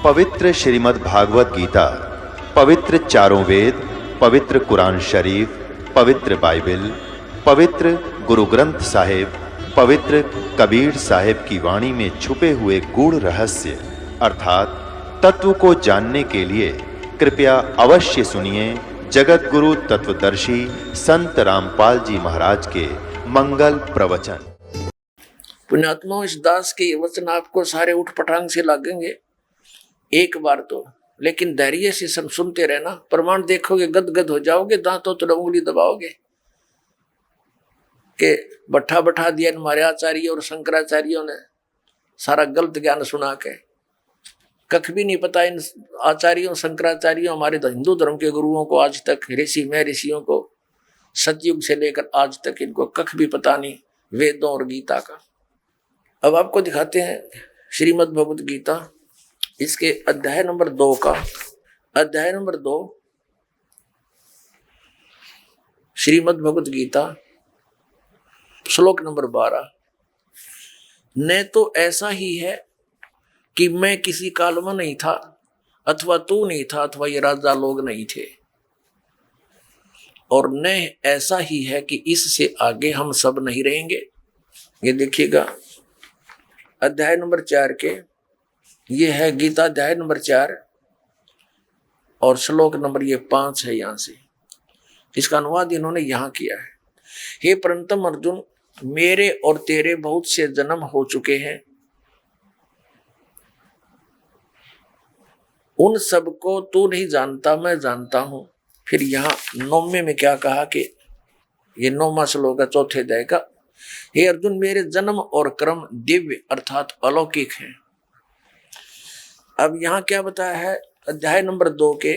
पवित्र श्रीमद् भागवत गीता, पवित्र चारों वेद, पवित्र कुरान शरीफ, पवित्र बाइबल, पवित्र गुरु ग्रंथ साहिब, पवित्र कबीर साहिब की वाणी में छुपे हुए गूढ़ रहस्य अर्थात तत्व को जानने के लिए कृपया अवश्य सुनिए जगत गुरु तत्वदर्शी संत रामपाल जी महाराज के मंगल प्रवचन। पुण्यात्मा, इस दास के ये वचन आपको सारे उठ पटांग से लगेंगे एक बार तो, लेकिन धैर्य से सुनते रहना। प्रमाण देखोगे गदगद हो जाओगे, दांतों तो उंगली दबाओगे कि बैठा दिया हमारे आचार्य और शंकराचार्यों ने सारा गलत ज्ञान सुना के। कख भी नहीं पता इन आचार्यों शंकराचार्यों, हमारे हिंदू धर्म के गुरुओं को आज तक, ऋषि में ऋषियों को सतयुग से लेकर आज तक इनको कख भी पता नहीं वेदों और गीता का। अब आपको दिखाते हैं श्रीमद् भगवत गीता, इसके अध्याय नंबर 2 का, अध्याय नंबर 2 श्रीमद् भगवत गीता श्लोक नंबर 12। न तो ऐसा ही है कि मैं किसी काल में नहीं था, अथवा तू नहीं था, अथवा ये राजा लोग नहीं थे, और न ऐसा ही है कि इससे आगे हम सब नहीं रहेंगे। ये देखिएगा अध्याय नंबर 4 के, ये है गीता अध्याय नंबर 4 और श्लोक नंबर ये 5 है। यहां से इसका अनुवाद इन्होंने यहां किया है। हे परंतम अर्जुन, मेरे और तेरे बहुत से जन्म हो चुके हैं, उन सबको तू नहीं जानता, मैं जानता हूं। फिर यहां 9वें में क्या कहा कि ये 9वां श्लोक है 4थे अध्याय का। हे अर्जुन, मेरे जन्म और कर्म दिव्य अर्थात अलौकिक है। अब यहां क्या बताया है अध्याय नंबर 2 के,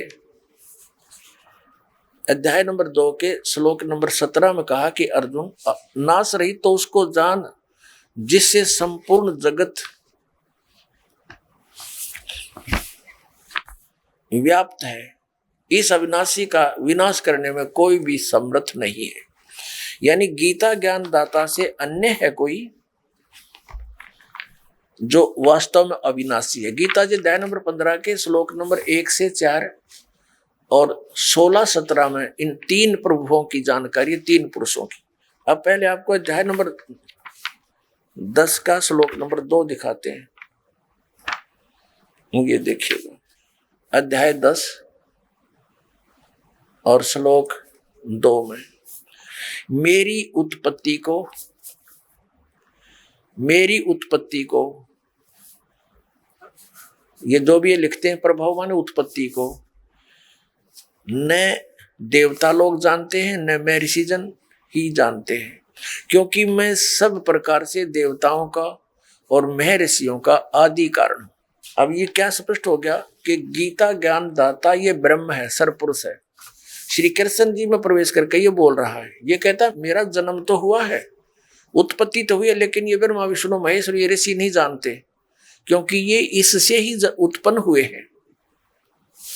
अध्याय नंबर 2 के श्लोक नंबर 17 में कहा कि अर्जुन, नाश रही तो उसको जान जिससे संपूर्ण जगत व्याप्त है। इस अविनाशी का विनाश करने में कोई भी समर्थ नहीं है। यानी गीता ज्ञान दाता से अन्य है कोई जो वास्तव में अविनाशी है। गीता जी अध्याय नंबर 15 के श्लोक नंबर 1 से 4 और 16-17 में इन 3 प्रभुओं की जानकारी, 3 पुरुषों की। अब पहले आपको अध्याय नंबर 10 का श्लोक नंबर 2 दिखाते हैं। ये देखिएगा अध्याय 10 और श्लोक 2 में, मेरी उत्पत्ति को ये जो भी ये लिखते हैं प्रभाव माने उत्पत्ति को न देवता लोग जानते हैं, न मैं ऋषिजन ही जानते हैं, क्योंकि मैं सब प्रकार से देवताओं का और मैं ऋषियों का आदि कारण हूं। अब ये क्या स्पष्ट हो गया कि गीता ज्ञान दाता ये ब्रह्म है, सरपुरुष है। श्री कृष्ण जी में प्रवेश करके ये बोल रहा है, ये कहता है मेरा जन्म तो हुआ है, उत्पत्ति तो हुई है, लेकिन ये ब्रह्मा विष्णु महेश और ये ऋषि नहीं जानते, क्योंकि ये इससे ही उत्पन्न हुए हैं।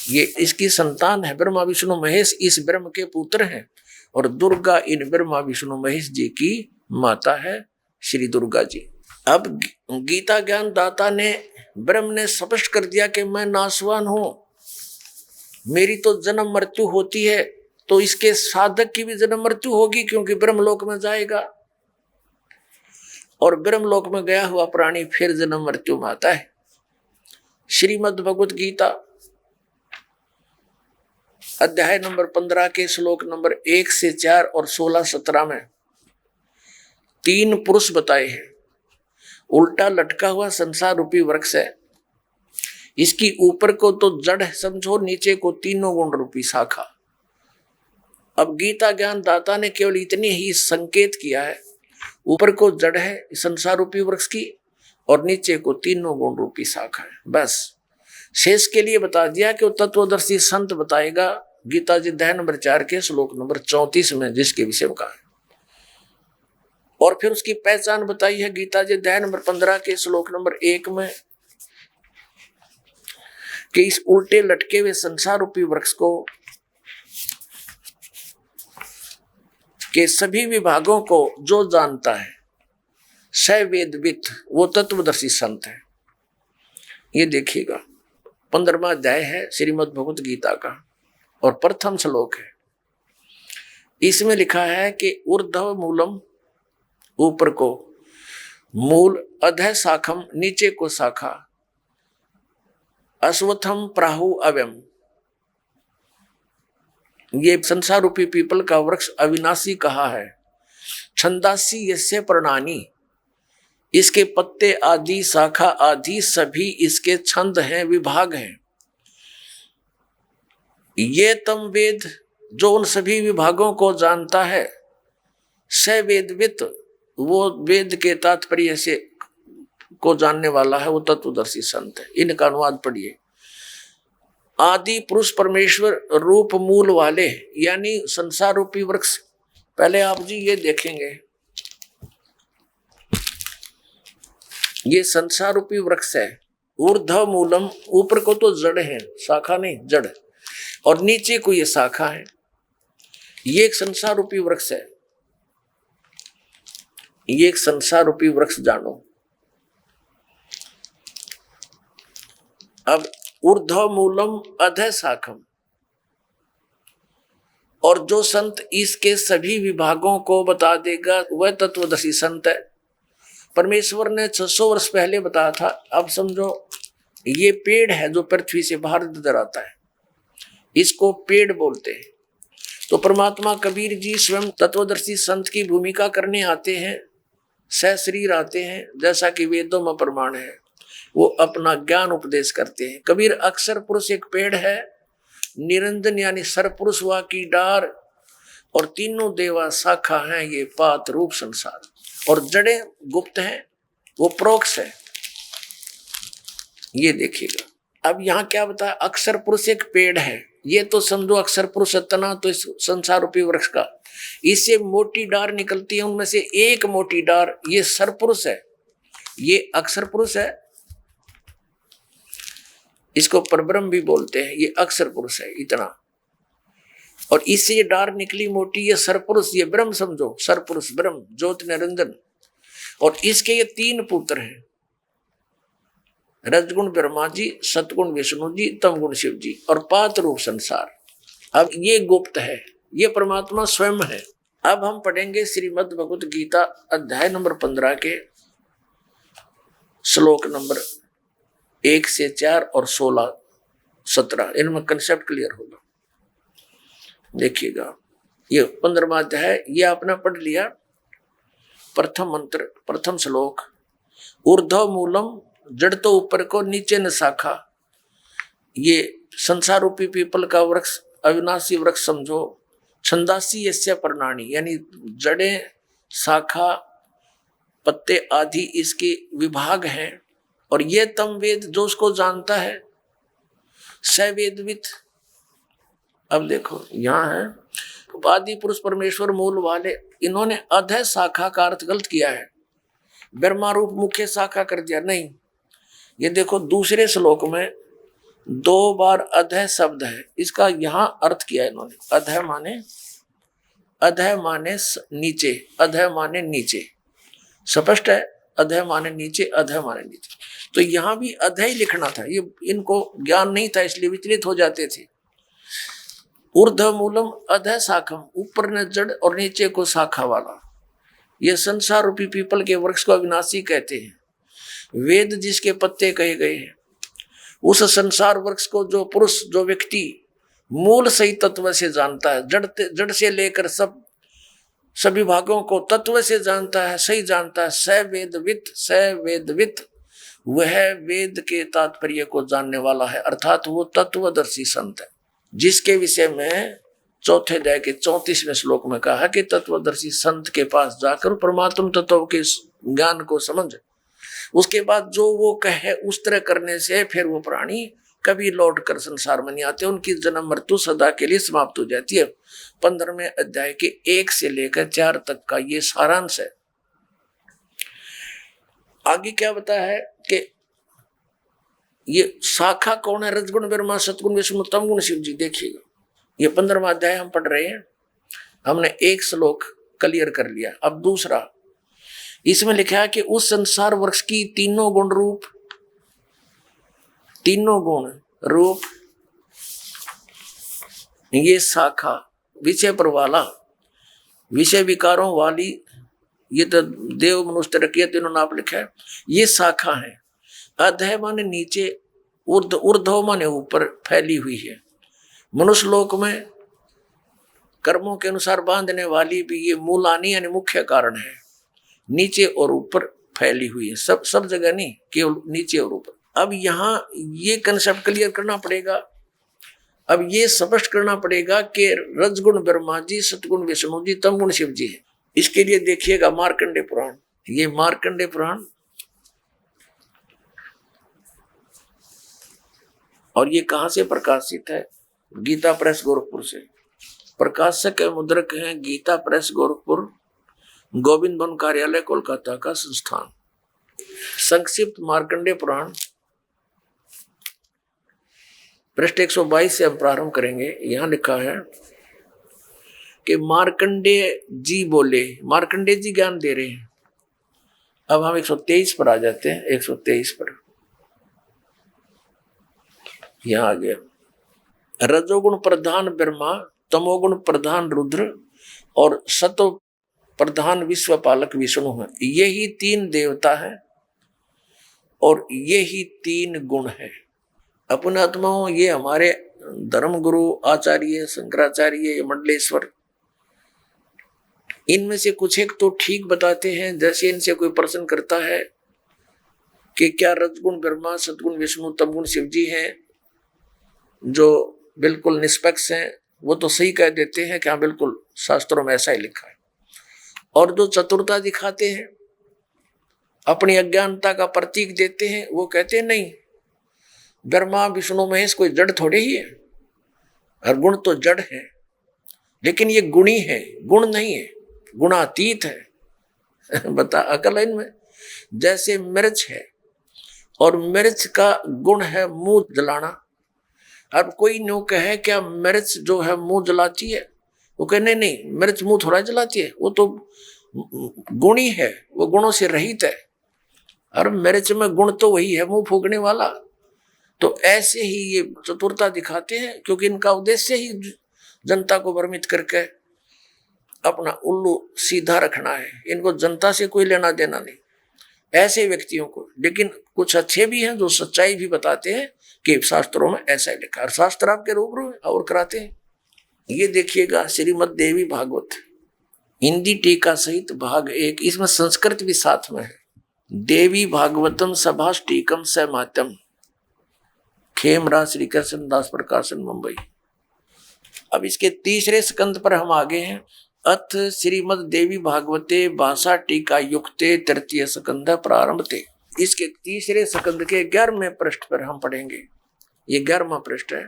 ये इसकी संतान है, ब्रह्मा विष्णु महेश इस ब्रह्म के पुत्र हैं, और दुर्गा इन ब्रह्मा विष्णु महेश जी की माता है श्री दुर्गा जी। अब गीता ज्ञान दाता ने, ब्रह्म ने स्पष्ट कर दिया कि मैं नाशवान हूं, मेरी तो जन्म मृत्यु होती है, तो इसके साधक की भी जन्म मृत्यु होगी, क्योंकि ब्रह्मलोक में जाएगा, और ब्रह्मलोक में गया हुआ प्राणी फिर जन्म मृत्यु में आता है। श्रीमद् भगवत गीता अध्याय नंबर 15 के श्लोक नंबर 1 से 4 और 16-17 में 3 पुरुष बताए हैं। उल्टा लटका हुआ संसार रूपी वृक्ष है, इसकी ऊपर को तो जड़ समझो, नीचे को 3 गुण रूपी शाखा। अब गीता ज्ञान दाता ने केवल इतनी ही संकेत किया है, ऊपर को जड़ है संसार रूपी वृक्ष की, और नीचे को 3 गुण रूपी शाखा है। बस शेष के लिए बता दिया कि वो तत्वदर्शी संत बताएगा गीता जी अध्याय नंबर 4 के श्लोक नंबर 34 में, जिसके विषय में कहा है। और फिर उसकी पहचान बताई है गीता जी अध्याय नंबर 15 के श्लोक नंबर 1 में, कि इस उल्टे लटके हुए संसार रूपी वृक्ष को के सभी विभागों को जो जानता है स वेदवित, वो तत्वदर्शी संत है। ये देखिएगा 15वां अध्याय है श्रीमद् भगवत गीता का और प्रथम श्लोक है। इसमें लिखा है कि ऊर्ध्व मूलम, ऊपर को मूल, अधः शाखम, नीचे को शाखा, अश्वत्थम प्राहु अव्यम, ये संसार रूपी पीपल का वृक्ष अविनाशी कहा है। छंदासी यस्य पर्णानि, इसके पत्ते आदि शाखा आदि सभी इसके छंद हैं, विभाग हैं। ये तम वेद, जो उन सभी विभागों को जानता है, स वेदवित, वो वेद के तात्पर्य से को जानने वाला है, वो तत्वदर्शी संत है। इनका अनुवाद पढ़िए। आदि पुरुष परमेश्वर रूप मूल वाले, यानी संसार रूपी वृक्ष। पहले आप जी ये देखेंगे, ये संसार रूपी वृक्ष है। ऊर्ध्व मूलम, ऊपर को तो जड़ है, शाखा नहीं, जड़, और नीचे को ये शाखा है। ये एक संसार रूपी वृक्ष है, ये एक संसार रूपी वृक्ष जानो। अब ऊर्ध्व मूलम अधः शाखम, और जो संत इसके सभी विभागों को बता देगा वह तत्वदर्शी संत है। परमेश्वर ने 600 वर्ष पहले बताया था। अब समझो ये पेड़ है जो पृथ्वी से बाहर नजर आता है, इसको पेड़ बोलते हैं। तो परमात्मा कबीर जी स्वयं तत्वदर्शी संत की भूमिका करने आते हैं, सहशरीर आते हैं, जैसा कि वेदों में प्रमाण है। वो अपना ज्ञान उपदेश करते हैं। कबीर अक्षर पुरुष एक पेड़ है, निरंजन यानी सरपुरुष वा की डार, और तीनों देवा शाखा हैं, ये पात रूप संसार, और जड़ें गुप्त हैं, वो प्रोक्ष है। ये देखिएगा। अब यहाँ क्या बताया, अक्षर पुरुष एक पेड़ है, ये तो समझो अक्षर पुरुष तना तो इस संसार रूपी वृक्ष का, इससे मोटी डार निकलती है, उनमें से एक मोटी डार ये सरपुरुष है, ये अक्षर पुरुष है, इसको परब्रह्म भी बोलते हैं, ये अक्षर पुरुष है इतना। और इससे ये डार निकली मोटी, ये सरपुरुष, ये ब्रह्म समझो, सरपुरुष ब्रह्म ज्योति निरंजन। और इसके ये 3 पुत्र हैं, रजगुण ब्रह्मा जी, सतगुण विष्णु जी, तमगुण शिव जी, और पात रूप संसार। अब ये गुप्त है, ये परमात्मा स्वयं है। अब हम पढ़ेंगे श्रीमद् भगवत गीता अध्याय नंबर 15 के श्लोक नंबर 1 से 4 और 16, 17, इनमें कंसेप्ट क्लियर होगा। देखिएगा, ये 15वां अध्याय, ये आपने पढ़ लिया। प्रथम मंत्र, प्रथम श्लोक, ऊर्ध्व मूलम, जड़ तो ऊपर को, नीचे न शाखा। ये संसार रूपी पीपल का वृक्ष, अविनाशी वृक्ष समझो। छंदासी यस्य पर्णानि, यानी जड़ें, शाखा, पत्ते आदि इसके विभाग हैं। और ये तम वेद, जो उसको जानता है, स वेदवित। अब देखो यहाँ है, आदि पुरुष परमेश्वर मूल वाले, इन्होंने अधः शाखा का अर्थ गलत किया है, ब्रह्मा रूप मुख्य शाखा कर दिया। नहीं, ये देखो दूसरे श्लोक में 2 बार अधः शब्द है, इसका यहाँ अर्थ किया इन्होंने। अधः माने, अधः माने नीचे, अधः माने नीचे, स्पष्ट है। अधः माने नीचे, अधः माने नीचे, तो यहाँ भी अधः ही लिखना था। ये इनको ज्ञान नहीं था, इसलिए विचलित हो जाते थे। ऊर्ध्व मूलम अधः शाखम, ऊपर ने जड़ और नीचे को शाखा वाला। ये संसार रूपी पीपल के वृक्ष को अविनाशी कहते हैं। वेद जिसके पत्ते कहे गए हैं, उस संसार वृक्ष को जो पुरुष, जो व्यक्ति मूल सही तत्व से जानता है, जड़ से लेकर सभी भागों को तत्व से जानता है, सही जानता है, स वेदवित, वह वेद के तात्पर्य को जानने वाला है, अर्थात वो तत्वदर्शी संत है। जिसके विषय में चौथे अध्याय के 34वें श्लोक में कहा कि तत्वदर्शी संत के पास जाकर परमात्म तत्व के ज्ञान को समझ, उसके बाद जो वो कहे उस तरह करने से फिर वो प्राणी कभी लौट कर संसार में नहीं आते, उनकी जन्म मृत्यु सदा के लिए समाप्त हो जाती है। 15वें अध्याय के 1 से लेकर 4 तक का ये सारांश है। आगे क्या बताया है कि ये शाखा कौन है, रजगुण ब्रह्मा, सतगुण विष्णु, तमगुण शिव जी। देखिएगा, ये 15वां अध्याय हम पढ़ रहे हैं, हमने 1 श्लोक क्लियर कर लिया। अब दूसरा, इसमें लिखा है कि उस संसार वृक्ष की तीनों गुण रूप, तीनों गुण रूप, ये शाखा विषय पर वाला, विषय विकारों वाली, ये तो देव मनुष्य रखिए तीनों नाप लिखा है, ये शाखा है। अधः माने नीचे, ऊर्ध्व माने ऊपर फैली हुई है। मनुष्य लोक में कर्मों के अनुसार बांधने वाली भी ये मूलानी यानी मुख्य कारण है, नीचे और ऊपर फैली हुई है, सब जगह नहीं, केवल नीचे और ऊपर। अब यहाँ ये कंसेप्ट क्लियर करना पड़ेगा, अब ये स्पष्ट करना पड़ेगा कि रजगुण ब्रह्मा जी, सतगुण विष्णु जी, तमगुण शिव जी है। इसके लिए देखिएगा मार्कंडेय पुराण, ये मार्कंडेय पुराण, और ये कहाँ से प्रकाशित है? गीता प्रेस गोरखपुर से। प्रकाशक मुद्रक हैं गीता प्रेस गोरखपुर, गोविंद भवन कार्यालय कोलकाता का संस्थान। संक्षिप्त मार्कंडेय पुराण पृष्ठ 122 से हम प्रारंभ करेंगे। यहां लिखा है कि मार्कंडेय जी बोले, मार्कंडेय जी ज्ञान दे रहे हैं। अब हम 123 पर आ जाते हैं, 123 पर यहां आ गया। रजोगुण प्रधान ब्रह्मा, तमोगुण प्रधान रुद्र और सतो प्रधान विश्व पालक विष्णु है। यही तीन देवता है और यही तीन गुण है। अपने आत्माओं, ये हमारे धर्म गुरु आचार्य शंकराचार्य मंडलेश्वर, इनमें से कुछ एक तो ठीक बताते हैं। जैसे इनसे कोई प्रश्न करता है कि क्या रजगुण ब्रह्मा, सतगुण विष्णु, तमगुण शिव जी हैं, जो बिल्कुल निष्पक्ष हैं, वो तो सही कह देते हैं कि हाँ बिल्कुल शास्त्रों में ऐसा ही लिखा है। और जो चतुरता दिखाते हैं, अपनी अज्ञानता का प्रतीक देते हैं, वो कहते हैं नहीं, ब्रह्मा विष्णु महेश कोई जड़ थोड़े ही है, और गुण तो जड़ है, लेकिन ये गुणी है, गुण नहीं है, गुणातीत है। बता अकल है इनमें। जैसे मिर्च है और मिर्च का गुण है मुंह जलाना। अब कोई न्यू कहे क्या मिर्च जो है मुंह जलाती है, वो कहे नहीं नहीं, मिर्च मुंह थोड़ा जलाती है, वो तो गुणी है, वो गुणों से रहित है। और मिर्च में गुण तो वही है, मुंह फूकने वाला। तो ऐसे ही ये चतुरता दिखाते हैं, क्योंकि इनका उद्देश्य ही जनता को भ्रमित करके अपना उल्लू सीधा रखना है। इनको जनता से कोई लेना देना नहीं, ऐसे व्यक्तियों को। लेकिन कुछ अच्छे भी हैं जो सच्चाई भी बताते हैं कि शास्त्रों में ऐसा ही लिखा है, और शास्त्र आपके रूबरू और कराते हैं। ये देखिएगा श्रीमद् देवी भागवत हिंदी टीका सहित भाग 1, इसमें संस्कृत भी साथ में है। देवी भागवतम सभाष टीकम सहमात्यम, खेमरा श्री कृष्ण दास प्रकाशन मुंबई। अब इसके तीसरे स्कंद पर हम आगे हैं। अथ श्रीमद् देवी भागवते भाषा टीका युक्ते तृतीय स्कंद प्रारंभते। इसके तीसरे स्कंद के 11वें पृष्ठ पर हम पढ़ेंगे। ये 11वां पृष्ठ है,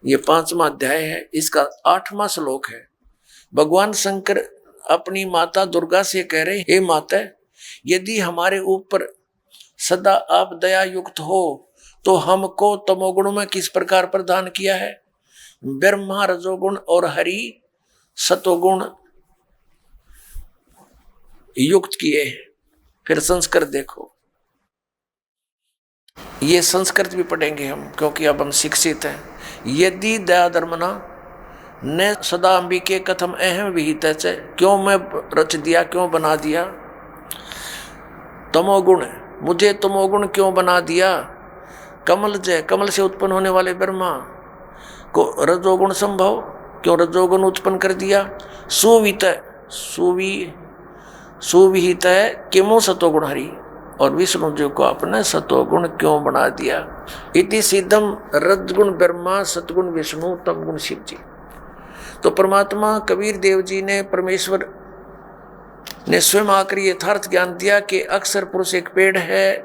ये 5वां अध्याय है, इसका 8वां श्लोक है। भगवान शंकर अपनी माता दुर्गा से कह रहे, हे माता, यदि हमारे ऊपर सदा आप दया युक्त हो तो हमको तमोगुण में किस प्रकार प्रदान किया है? ब्रह्मा रजोगुण और हरि सतोगुण युक्त किए हैं। फिर संस्कृत देखो, ये संस्कृत भी पढ़ेंगे हम, क्योंकि अब हम शिक्षित हैं। यदि दया धर्मना न सदा अंबिके कथम अहम विहित, क्यों मैं रच दिया, क्यों बना दिया तमोगुण, मुझे तमोगुण क्यों बना दिया? कमल जय, कमल से उत्पन्न होने वाले ब्रह्मा को रजोगुण संभव, क्यों रजोगुण उत्पन्न कर दिया? सुवित सुविहित है किमो सतोगुण हरि, और विष्णु जी को अपने सतोगुण क्यों बना दिया? इति सिद्धम रजगुण ब्रह्मा सतगुण विष्णु तमगुण शिव जी। तो परमात्मा कबीर देव जी ने, परमेश्वर ने स्वयं आकर यथार्थ ज्ञान दिया कि अक्षर पुरुष एक पेड़ है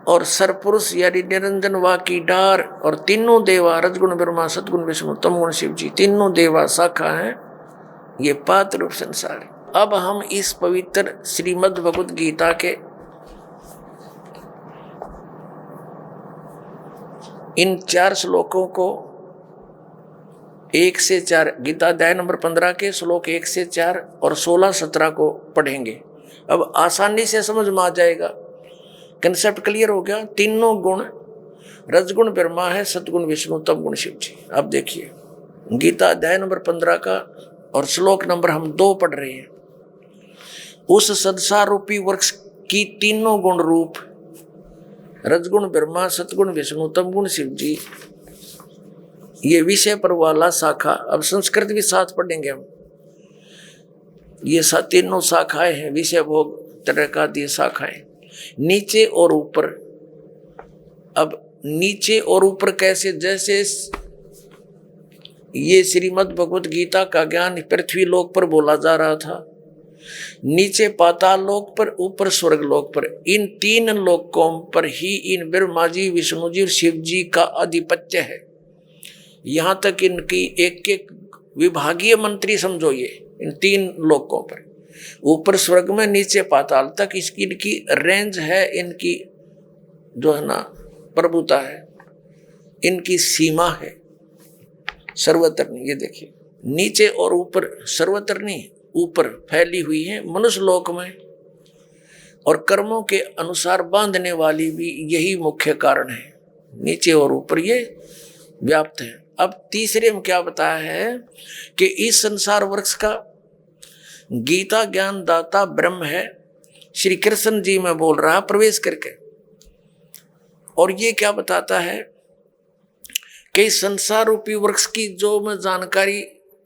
और सरपुरुष यानी निरंजन वा की डार, और तीनों देवा रजगुण ब्रह्मा सतगुण विष्णु तमगुण शिव जी, तीनों देवा शाखा हैं, ये पात्र रूप संसार है। अब हम इस पवित्र श्रीमद् भगवद गीता के इन 4 श्लोकों को 1 से 4, गीता अध्याय नंबर 15 के श्लोक 1 से 4 और 16-17 को पढ़ेंगे। अब आसानी से समझ में आ जाएगा कंसेप्ट क्लियर हो गया। तीनों गुण, रजगुण ब्रह्मा है, सतगुण विष्णु, तम गुण शिव जी। अब देखिए गीता अध्याय नंबर 15 का और श्लोक नंबर हम 2 पढ़ रहे हैं। उस संसार रूपी वृक्ष की तीनों गुण रूप, रजगुण ब्रह्मा, सतगुण विष्णु, तम गुण शिव जी, ये विषय पर वाला शाखा। अब संस्कृत भी साथ पढ़ेंगे हम। ये तीनों शाखाएं हैं, विषय भोग तरह का दी शाखाएं, नीचे और ऊपर। अब नीचे और ऊपर कैसे? जैसे ये श्रीमद् भगवत गीता का ज्ञान पृथ्वी लोक पर बोला जा रहा था, नीचे पाताल लोक पर, ऊपर स्वर्ग लोक पर। इन 3 लोकों पर ही इन ब्रह्मा जी, विष्णु जी और शिव जी का आधिपत्य है। यहां तक इनकी एक एक विभागीय मंत्री समझो, ये इन 3 लोकों पर, ऊपर स्वर्ग में, नीचे पाताल तक इसकी इनकी रेंज है, इनकी जो है ना प्रभुता है, इनकी सीमा है, सर्वत्र नहीं। ये देखिए नीचे और ऊपर, सर्वत्र नहीं, ऊपर फैली हुई है मनुष्य लोक में, और कर्मों के अनुसार बांधने वाली भी यही मुख्य कारण है। नीचे और ऊपर ये व्याप्त है। अब तीसरे में क्या बताया है कि इस संसार वृक्ष का गीता ज्ञान दाता ब्रह्म है, श्री कृष्ण जी में बोल रहा प्रवेश करके। और ये क्या बताता है कि संसार रूपी वृक्ष की जो मैं जानकारी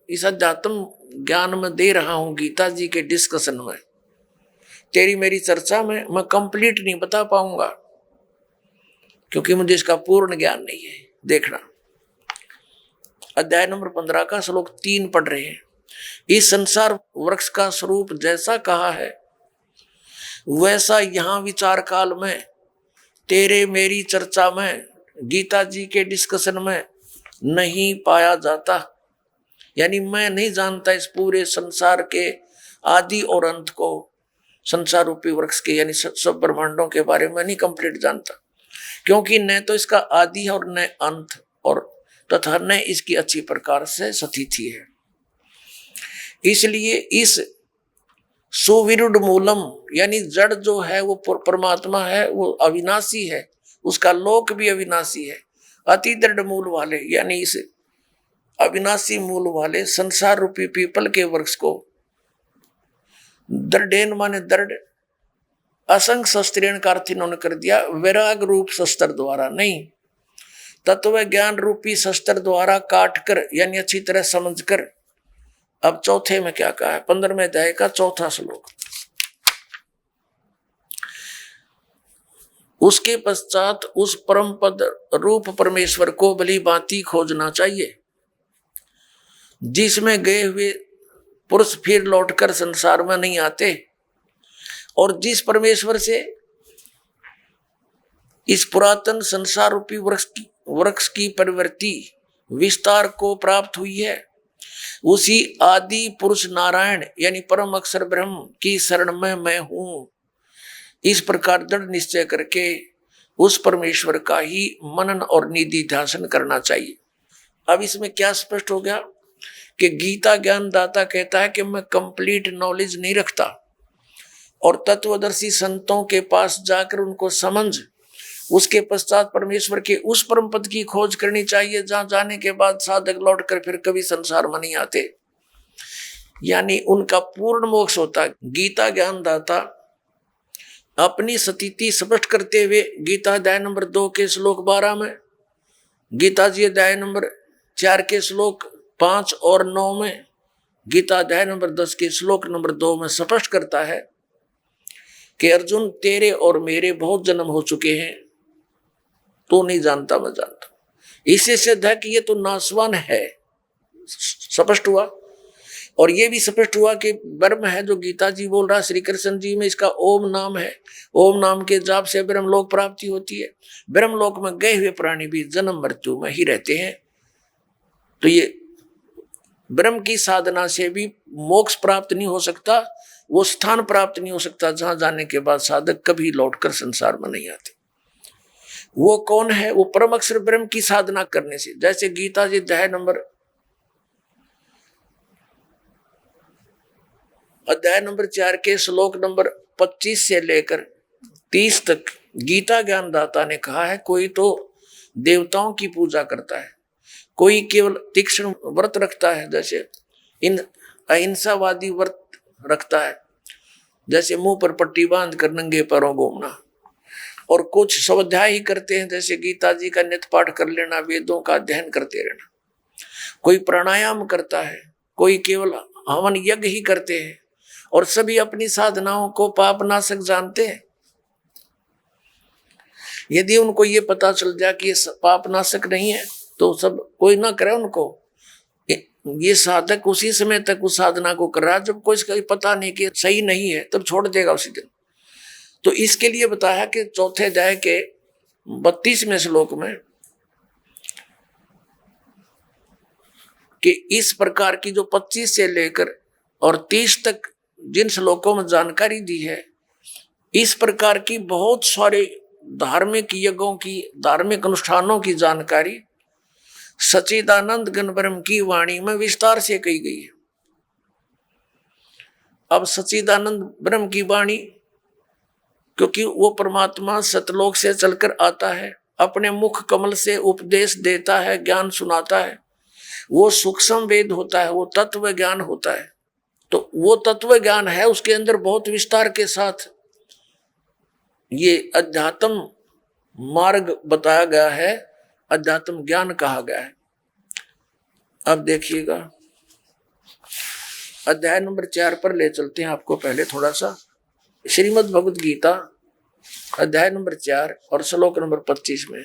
इस अध्यात्म ज्ञान में दे रहा हूं, गीता जी के डिस्कशन में, तेरी मेरी चर्चा में मैं कंप्लीट नहीं बता पाऊंगा, क्योंकि मुझे इसका पूर्ण ज्ञान नहीं है। देखना अध्याय नंबर 15 का श्लोक 3 पढ़ रहे हैं। इस संसार वृक्ष का स्वरूप जैसा कहा है वैसा यहां विचार काल में, तेरे मेरी चर्चा में, गीता जी के डिस्कशन में नहीं पाया जाता। यानी मैं नहीं जानता इस पूरे संसार के आदि और अंत को, संसार रूपी वृक्ष के यानी सब ब्रह्मांडों के बारे में नहीं कंप्लीट जानता, क्योंकि न तो इसका आदि और न अंत, और तथा न इसकी अच्छी प्रकार से स्थिति है। इसलिए इस सुविरुद्ध मूलम यानी जड़ जो है वो परमात्मा है, वो अविनाशी है, उसका लोक भी अविनाशी है। अति दृढ़ मूल वाले यानी इस अविनाशी मूल वाले संसार रूपी पीपल के वृक्ष को, दृढ़ेन माने दृढ़, असंग शस्त्रेण का अर्थ इन्होंने कर दिया वैराग रूप शस्त्र द्वारा नहीं, तत्व ज्ञान रूपी शस्त्र द्वारा काट कर यानी अच्छी तरह समझ कर। अब चौथे में क्या कहा है, 15वें अध्याय का 4था श्लोक। उसके पश्चात उस परम पद रूप परमेश्वर को भली भांति खोजना चाहिए, जिसमें गए हुए पुरुष फिर लौटकर संसार में नहीं आते, और जिस परमेश्वर से इस पुरातन संसार रूपी वृक्ष की प्रवृत्ति विस्तार को प्राप्त हुई है, उसी आदि पुरुष नारायण यानी परम अक्षर ब्रह्म की शरण में मैं हूं। इस प्रकार दृढ़ निश्चय करके उस परमेश्वर का ही मनन और निधि ध्यान करना चाहिए। अब इसमें क्या स्पष्ट हो गया कि गीता ज्ञान दाता कहता है कि मैं कंप्लीट नॉलेज नहीं रखता, और तत्वदर्शी संतों के पास जाकर उनको समझ, उसके पश्चात परमेश्वर के उस परम पद की खोज करनी चाहिए, जहां जाने के बाद साधक लौटकर फिर कभी संसार में नहीं आते, यानी उनका पूर्ण मोक्ष होता है। गीता ज्ञान दाता अपनी स्थिति स्पष्ट करते हुए गीता अध्याय नंबर 2 के श्लोक 12 में, गीता जी अध्याय नंबर 4 के श्लोक 5 और 9 में, गीता अध्याय नंबर 10 के श्लोक नंबर 2 में स्पष्ट करता है कि अर्जुन तेरे और मेरे बहुत जन्म हो चुके हैं, तो नहीं जानता मैं जानता। इससे सिद्ध है कि ये तो नासवान है, स्पष्ट हुआ। और ये भी स्पष्ट हुआ कि ब्रह्म है जो गीता जी बोल रहा, श्री कृष्ण जी में इसका ओम नाम है, ओम नाम के जाप से ब्रह्मलोक प्राप्ति होती है। ब्रह्मलोक में गए हुए प्राणी भी जन्म मृत्यु में ही रहते हैं, तो ये ब्रह्म की साधना से भी मोक्ष प्राप्त नहीं हो सकता, वो स्थान प्राप्त नहीं हो सकता जहां जाने के बाद साधक कभी लौटकर संसार में नहीं आते। वो कौन है? वो परम अक्षर ब्रह्म की साधना करने से। जैसे गीता जी अध्याय नंबर 4 के श्लोक नंबर 25 से लेकर 30 तक गीता ज्ञानदाता ने कहा है कोई तो देवताओं की पूजा करता है, कोई केवल तीक्ष्ण व्रत रखता है, जैसे इन अहिंसावादी व्रत रखता है, जैसे मुंह पर पट्टी बांध कर नंगे पैरों घूमना, और कुछ स्वाध्याय ही करते हैं, जैसे गीता जी का नित्य पाठ कर लेना, वेदों का अध्ययन करते रहना। कोई प्राणायाम करता है, कोई केवल हवन यज्ञ ही करते हैं, और सभी अपनी साधनाओं को पाप नाशक जानते हैं। यदि उनको ये पता चल जाए कि ये पाप नाशक नहीं है तो सब कोई ना करे उनको। ये साधक उसी समय तक उस साधना को कर रहा है जब कोई इसका पता नहीं कि सही नहीं है, तब छोड़ देगा उसी दिन। तो इसके लिए बताया कि चौथे अध्याय के 32वें श्लोक में कि इस प्रकार की जो 25 से लेकर और 30 तक जिन श्लोकों में जानकारी दी है, इस प्रकार की बहुत सारे धार्मिक यज्ञों की, धार्मिक अनुष्ठानों की जानकारी सच्चिदानंद घन ब्रह्म की वाणी में विस्तार से कही गई है। अब सच्चिदानंद ब्रह्म की वाणी, क्योंकि वो परमात्मा सतलोक से चलकर आता है, अपने मुख कमल से उपदेश देता है, ज्ञान सुनाता है, वो सूक्ष्म वेद होता है, वो तत्व ज्ञान होता है। तो वो तत्व ज्ञान है, उसके अंदर बहुत विस्तार के साथ ये अध्यात्म मार्ग बताया गया है, अध्यात्म ज्ञान कहा गया है। अब देखिएगा अध्याय नंबर 4 पर ले चलते हैं आपको पहले थोड़ा सा। श्रीमद् भगवद गीता अध्याय नंबर 4 और श्लोक नंबर 25 में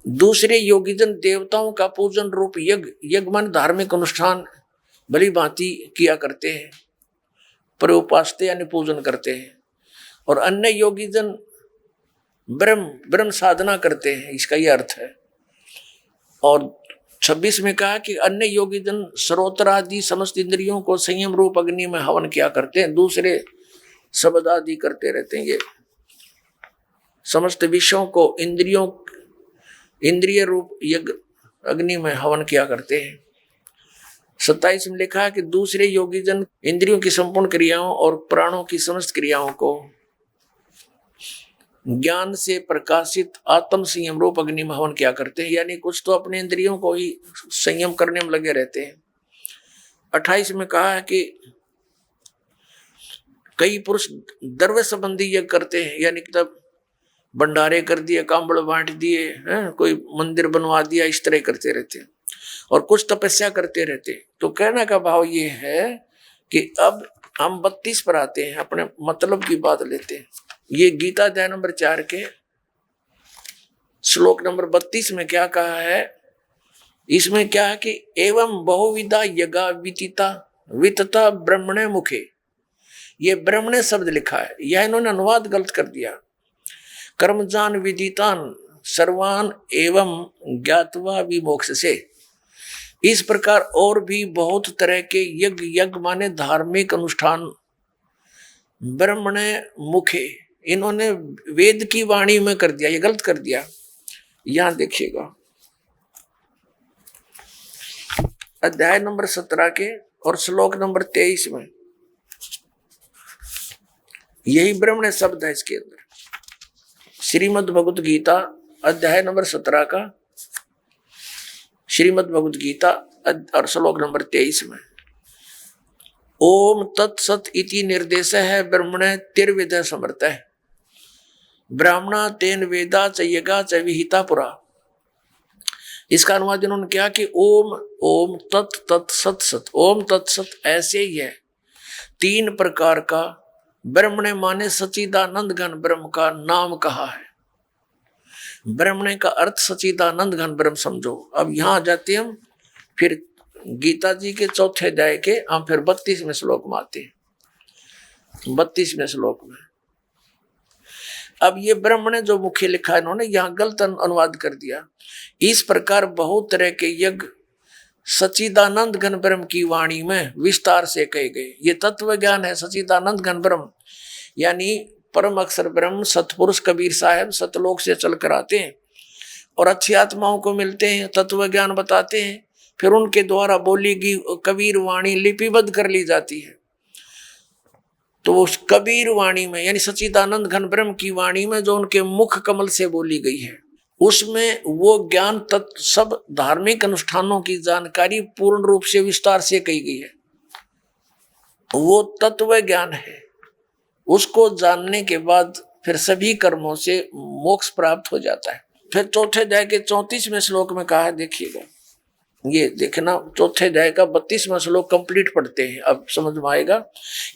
दूसरे योगीजन देवताओं का पूजन रूप यज्ञ मन धार्मिक अनुष्ठान भली भांति किया करते हैं, प्रउपासते यानी पूजन करते हैं, और अन्य योगीजन ब्रह्म साधना करते हैं, इसका यह अर्थ है। और 26 में कहा कि अन्य योगीजन श्रोत्र आदि समस्त इंद्रियों को संयम रूप अग्नि में हवन किया करते हैं, दूसरे शब्द आदि करते रहते हैं। ये समस्त विषयों को इंद्रिय रूप यज्ञ अग्नि में हवन किया करते हैं। 27 में लिखा है कि दूसरे योगीजन इंद्रियों की संपूर्ण क्रियाओं और प्राणों की समस्त क्रियाओं को ज्ञान से प्रकाशित आत्म संयम रूप अग्नि में हवन किया करते हैं, यानी कुछ तो अपने इंद्रियों को ही संयम करने में लगे रहते हैं। 28 में कहा है कि कई पुरुष द्रव्य संबंधी यज्ञ करते हैं, यानी तब भंडारे कर दिए, कांबड़ बांट दिए, कोई मंदिर बनवा दिया, इस तरह करते रहते हैं, और कुछ तपस्या करते रहते हैं। तो कहने का भाव ये है कि अब हम 32 पर आते हैं, अपने मतलब की बात लेते हैं। ये गीता अध्याय नंबर 4 के श्लोक नंबर 32 में क्या कहा है, इसमें क्या है कि एवं बहुविधा यज्ञा वितता ब्रह्मणे मुखे। ये ब्रह्मणे शब्द लिखा है, यह इन्होंने अनुवाद गलत कर दिया। कर्मजान विदितान सर्वान एवं ज्ञातवा विमोक्ष से। इस प्रकार और भी बहुत तरह के यज्ञ माने धार्मिक अनुष्ठान ब्रह्मणे मुखे, इन्होंने वेद की वाणी में कर दिया, ये गलत कर दिया। यहां देखिएगा अध्याय नंबर 17 के और श्लोक नंबर 23 में यही ब्रह्मणे शब्द है इसके अंदर। श्रीमद् भगवद गीता अध्याय नंबर 17 का श्रीमद् भगवद गीता और श्लोक नंबर 23 में ओम तत्सत इति निर्देश है ब्रह्मणे तिर्विद समर्थ है ब्राह्मणा तेन वेदा च यज्ञा च विहिता पुरा। इसका अनुवाद इन्होंने क्या कि ओम तत् तत् सत सत, ओम तत्सत ऐसे ही है। 3 प्रकार का ब्रह्मणे माने सच्चिदानंद घन ब्रह्म का नाम कहा है। ब्रह्मणे का अर्थ सच्चिदानंद घन ब्रह्म समझो। अब यहां आ जाते हम फिर गीता जी के चौथे अध्याय के हम फिर 32वें श्लोक में आते हैं। 32वें श्लोक में अब ये ब्रह्मणे जो मुख्य लिखा है इन्होंने यहाँ गलत अनुवाद कर दिया। इस प्रकार बहुत तरह के यज्ञ सच्चिदानंद घन ब्रह्म की वाणी में विस्तार से कहे गए। ये तत्व ज्ञान है सच्चिदानंद घन ब्रह्म, यानी परम अक्षर ब्रह्म सतपुरुष कबीर साहब सतलोक से चलकर आते हैं और अच्छी आत्माओं को मिलते हैं, तत्व ज्ञान बताते हैं, फिर उनके द्वारा बोली गई कबीर वाणी लिपिबद्ध कर ली जाती है। तो उस कबीर वाणी में यानी सच्चिदानंद घन ब्रह्म की वाणी में जो उनके मुख कमल से बोली गई है, उसमें वो ज्ञान तत्व सब धार्मिक अनुष्ठानों की जानकारी पूर्ण रूप से विस्तार से कही गई है। वो तत्व ज्ञान है। उसको जानने के बाद फिर सभी कर्मों से मोक्ष प्राप्त हो जाता है। फिर चौथे अध्याय के 34वें श्लोक में कहा है, देखिएगा, ये देखना, चौथे अध्याय का 32वां श्लोक कंप्लीट पढ़ते हैं, अब समझ में आएगा।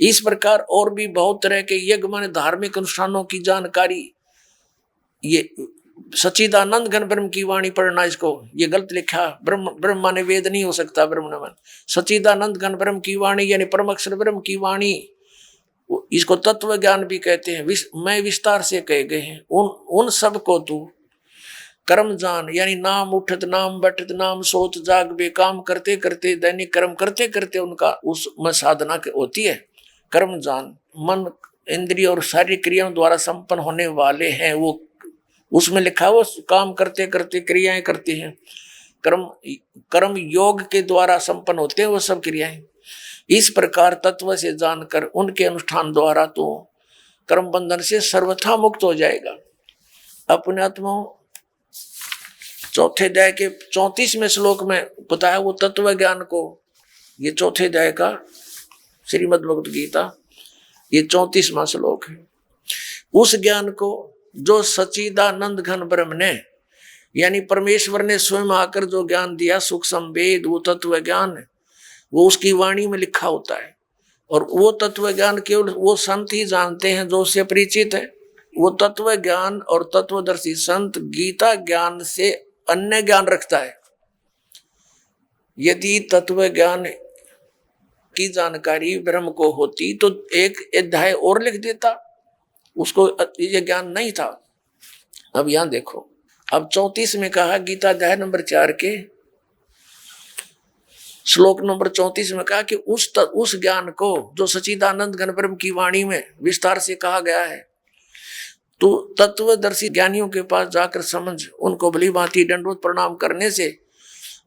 इस प्रकार और भी बहुत तरह के यज्ञ माने धार्मिक अनुष्ठानों की जानकारी, ये सच्चिदानंद घन ब्रह्म की वाणी पढ़ना, इसको ये गलत लिखा, ब्रह्म माने वेद नहीं हो सकता, ब्रह्म न मान सच्चिदानंद घन ब्रह्म की वाणी यानी परम अक्षर ब्रह्म की वाणी, इसको तत्व ज्ञान भी कहते हैं। मैं विस्तार से कहे गए हैं। उन सब को तू कर्म जान यानी नाम उठत नाम बैठत नाम सोत जाग बे, काम करते करते दैनिक कर्म करते करते उनका उसमें साधना होती है। कर्म जान मन इंद्रिय और शारीरिक क्रियाओं द्वारा संपन्न होने वाले हैं, वो उसमें लिखा वो काम करते करते क्रियाएं करते हैं। कर्म योग के द्वारा संपन्न होते हैं वो सब क्रियाएं। इस प्रकार तत्व से जानकर उनके अनुष्ठान द्वारा तो कर्म बंधन से सर्वथा मुक्त हो जाएगा। अपने आत्मा चौथे अध्याय के 34वें श्लोक में बताया वो तत्व ज्ञान को, ये चौथे अध्याय का श्रीमद् भगवत गीता, ये 34वां श्लोक है। उस ज्ञान को जो सच्चिदानंद घन ब्रह्म ने यानी परमेश्वर ने स्वयं आकर जो ज्ञान दिया, सुख संवेद, वो तत्व ज्ञान वो उसकी वाणी में लिखा होता है। और वो तत्व ज्ञान केवल वो संत ही जानते हैं जो उससे परिचित है। वो तत्व ज्ञान और तत्वदर्शी संत गीता ज्ञान से अन्य ज्ञान रखता है। यदि तत्व ज्ञान की जानकारी ब्रह्म को होती तो एक अध्याय और लिख देता, उसको ये ज्ञान नहीं था। अब यहां देखो, अब 34 में कहा, गीता अध्याय नंबर 4 के श्लोक नंबर 34 में कहा कि उस ज्ञान को जो सच्चिदानंद घन ब्रह्म की वाणी में विस्तार से कहा गया है, तो तत्वदर्शी ज्ञानियों के पास जाकर समझ, उनको भली भांति दंडवत प्रणाम करने से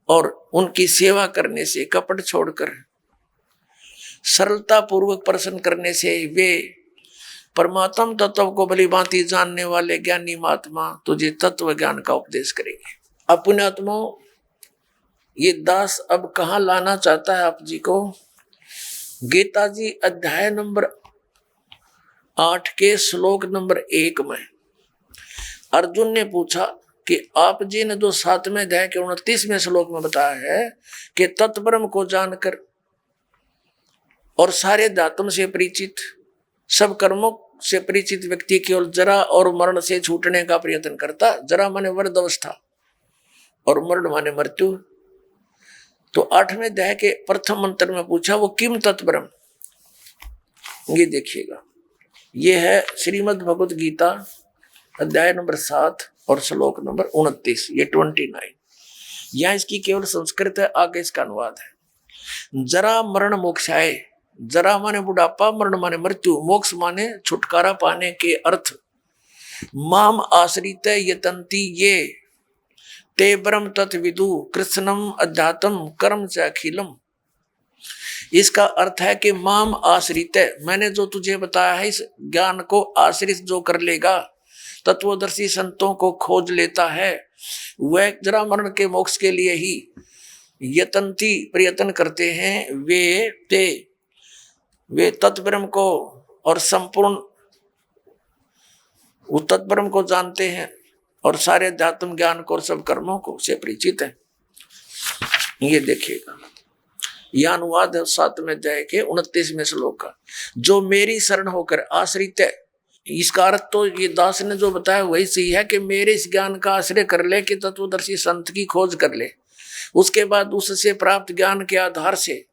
और उनकी सेवा करने से, कपट छोड़कर सरलता पूर्वक प्रसन्न करने से वे परमात्म तत्व को भली भांति जानने वाले ज्ञानी महात्मा तुझे तत्व ज्ञान का उपदेश करेंगे। अपने आत्मा ये दास अब कहाँ लाना चाहता है आप जी को? गीता जी अध्याय नंबर 8 के श्लोक नंबर 1 में अर्जुन ने पूछा कि आप जी ने जो 7वें अध्याय के 29वें श्लोक में बताया है कि तत्ब्रह्म को जानकर और सारे धातुओं से परिचित, सब कर्मों से परिचित व्यक्ति केवल जरा और मरण से छूटने का प्रयत्न करता। जरा माने वृद्ध अवस्था और मरण माने मृत्यु। तो 8वें अध्याय के प्रथम मंत्र में पूछा वो किम तत्ब्रह्म, ये देखिएगा, ये है श्रीमद् भगवत गीता अध्याय नंबर 7 और श्लोक नंबर 29, ये 29। यहाँ इसकी केवल संस्कृत है, आगे इसका अनुवाद है। जरा मरण मोक्षाय, जरा माने बुढ़ापा, मरण माने मृत्यु, मोक्ष माने छुटकारा पाने के अर्थ। माम आश्रित यतंती ये ते ब्रह्म तत्विदु कृष्णम अध्यात्म कर्म च अखिलम। इसका अर्थ है कि माम आश्रित, मैंने जो तुझे बताया है इस ज्ञान को आश्रित जो कर लेगा, तत्वदर्शी संतों को खोज लेता है, वह जरा मरण के मोक्ष के लिए ही यतंती प्रयत्न करते हैं। वे तत्ब्रह्म को और संपूर्ण वो तत्ब्रह्म को जानते हैं और सारे अध्यात्म ज्ञान को और सब कर्मों को से परिचित है। ये देखिएगा, यह अनुवाद है 7वें अध्याय के 29वें श्लोक का। जो मेरी शरण होकर आश्रित है, इसका अर्थ तो ये दास ने जो बताया वही सही है कि मेरे इस ज्ञान का आश्रय कर ले, कि तत्वदर्शी संत की खोज कर ले, उसके बाद उससे प्राप्त ज्ञान के आधार से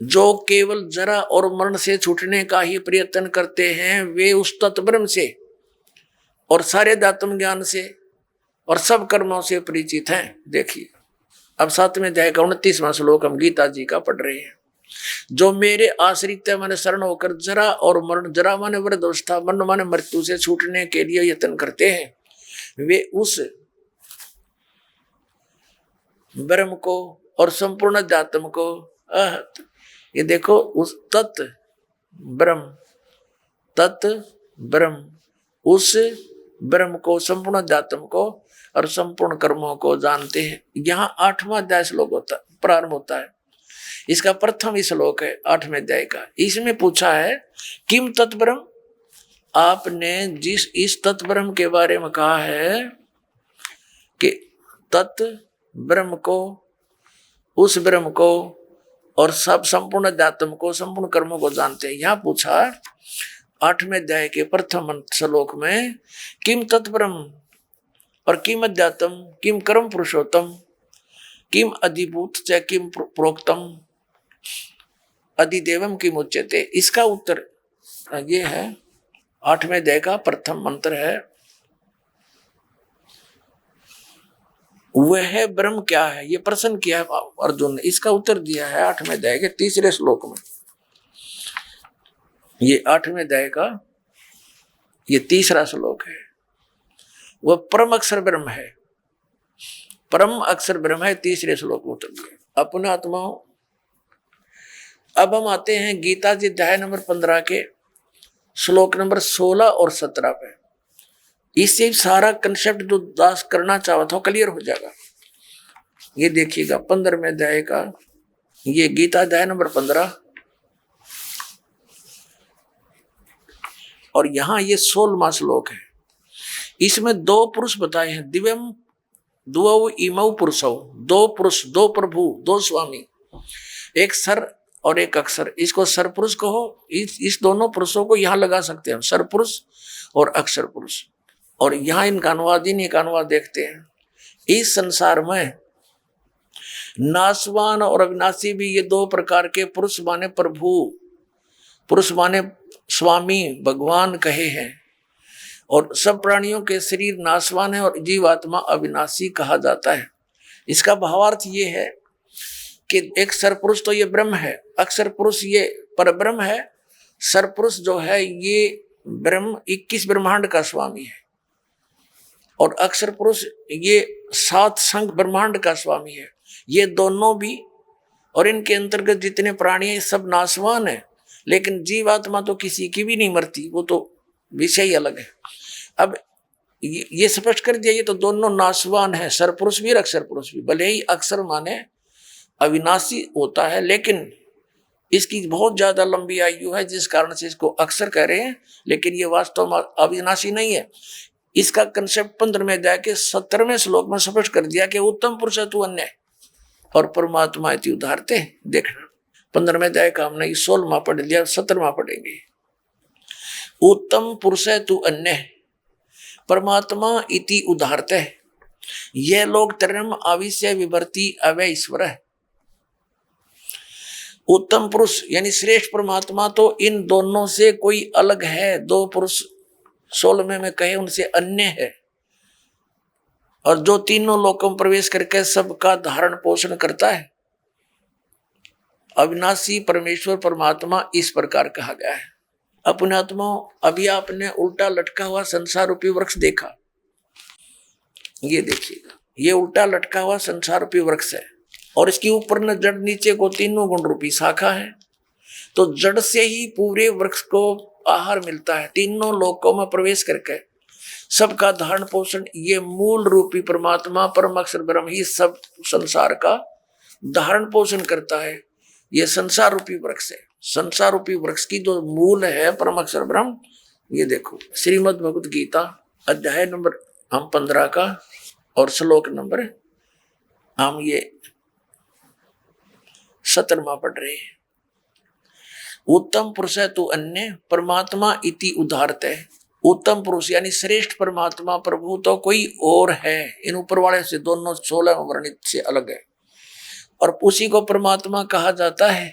जो केवल जरा और मरण से छूटने का ही प्रयत्न करते हैं, वे उस तत्ब्रह्म से और सारे दात्म ज्ञान से और सब कर्मों से परिचित हैं। देखिए अब 7वें अध्याय का 29वां श्लोक हम गीता जी का पढ़ रहे हैं। जो मेरे आश्रित माने शरण होकर जरा और मरण, जरा माने वृद्ध अवस्था, मरण माने मृत्यु से छूटने के लिए यत्न करते हैं, वे उस ब्रह्म को और संपूर्ण अध्यात्म को, ये देखो उस तत्व ब्रह्म, तत् ब्रह्म, उस ब्रह्म को, संपूर्ण अध्यात्म को और संपूर्ण कर्मों को जानते हैं। यहाँ 8वां अध्याय श्लोक होता प्रारंभ होता है। इसका प्रथम श्लोक है 8वें अध्याय का। इसमें पूछा है किम तत्ब्रह्म, आपने जिस इस तत्ब्रह्म के बारे में कहा है कि तत् ब्रह्म को, उस ब्रह्म को और सब संपूर्ण अध्यात्म को, संपूर्ण कर्मों को जानते हैं। यहाँ पूछा 8वें अध्याय के प्रथम श्लोक में किम तत्ब्रह्म और किम अध्यात्म, किम कर्म पुरुषोत्तम, किम अधिभूत च किम प्रोक्तम अधिदेवम किम उच्यते। इसका उत्तर ये है, 8वें अध्याय का प्रथम मंत्र है, वह ब्रह्म क्या है। ये प्रश्न किया है अर्जुन ने, इसका उत्तर दिया है 8वें अध्याय के 3रे श्लोक में। ये 8वें अध्याय का ये 3रा श्लोक है। वह परम अक्षर ब्रह्म है, परम अक्षर ब्रह्म है, 3रे श्लोक में उत्तर दिया। अपने आत्माओं, अब हम आते हैं गीता जी अध्याय नंबर 15 के श्लोक नंबर 16 और 17 पे। इससे सारा कंसेप्ट जो दास करना चाहता था क्लियर हो जाएगा। ये देखिएगा 15वें अध्याय का, ये गीता अध्याय नंबर 15 और यहाँ ये 16वां श्लोक है। इसमें 2 पुरुष बताए हैं, दिव्यम द्वौ इमौ पुरुषौ, 2 पुरुष, 2 प्रभु, 2 स्वामी, एक सर और एक अक्षर। इसको सर पुरुष कहो। इस दोनों पुरुषों को यहाँ लगा सकते हैं, सर पुरुष और अक्षर पुरुष। और यहाँ इनका अनुवाद, इनका अनुवाद देखते हैं। इस संसार में नाशवान और अविनाशी भी ये 2 प्रकार के पुरुष माने प्रभु, पुरुष माने स्वामी, भगवान कहे हैं। और सब प्राणियों के शरीर नाशवान है और जीवात्मा अविनाशी कहा जाता है। इसका भावार्थ ये है कि एक सरपुरुष तो ये ब्रह्म है, अक्षर पुरुष ये परब्रह्म है, सरपुरुष जो है ये ब्रह्म 21 ब्रह्मांड का स्वामी है, और अक्षर पुरुष ये 7 संघ ब्रह्मांड का स्वामी है। ये दोनों भी और इनके अंतर्गत जितने प्राणी हैं सब नाशवान है, लेकिन जीवात्मा तो किसी की भी नहीं मरती, वो तो विषय ही अलग है। अब ये स्पष्ट कर दिया, ये तो दोनों नाशवान है, सरपुरुष भी और अक्षर पुरुष भी। भले ही अक्षर माने अविनाशी होता है, लेकिन इसकी बहुत ज्यादा लंबी आयु है, जिस कारण से इसको अक्षर कह रहे हैं, लेकिन ये वास्तव में अविनाशी नहीं है। इसका कंसेप्ट 15वें अध्याय के 17वें श्लोक में स्पष्ट कर दिया कि उत्तम पुरुष तू अन्य और परमात्मा इति उदाहरते। देखना 15वें अध्याय का हमने 16वां पढ़ लिया, 17वां पढ़ेंगे। उत्तम पुरुष तू अन्य परमात्मा इति उदाहरते, यह लोग तरम आविष्य विवर्ती अवय ईश्वर है। उत्तम पुरुष यानी श्रेष्ठ परमात्मा तो इन दोनों से कोई अलग है। 2 पुरुष 16वें में कहे उनसे अन्य है, और जो तीनों लोकों में प्रवेश करके सबका धारण पोषण करता है। अविनाशी परमेश्वर परमात्मा इस प्रकार कहा गया है। अपने आत्माओं, अभी आपने उल्टा लटका हुआ संसार रूपी वृक्ष देखा, ये देखिएगा, ये उल्टा लटका हुआ संसार रूपी वृक्ष है, और इसके ऊपर न जड़ नीचे को 3 गुण रूपी शाखा है। तो जड़ से ही पूरे वृक्ष को आहार मिलता है। तीनों लोकों में प्रवेश करके सबका धारण पोषण ये मूल रूपी परमात्मा परम अक्षर ब्रह्म ही सब संसार का धारण पोषण करता है। ये संसार रूपी वृक्ष है। संसार रूपी वृक्ष की जो मूल है परम अक्षर ब्रह्म, ये देखो श्रीमद् भगवत गीता अध्याय नंबर हम 15 का और श्लोक नंबर हम ये 17वां पढ़ रहे हैं। उत्तम पुरुष है तू अन्य परमात्मा इति उदाहरत है। उत्तम पुरुष यानी श्रेष्ठ परमात्मा प्रभु तो कोई और है, इन ऊपर वाले से दोनों 16 वर्णित से अलग है, और उसी को परमात्मा कहा जाता है।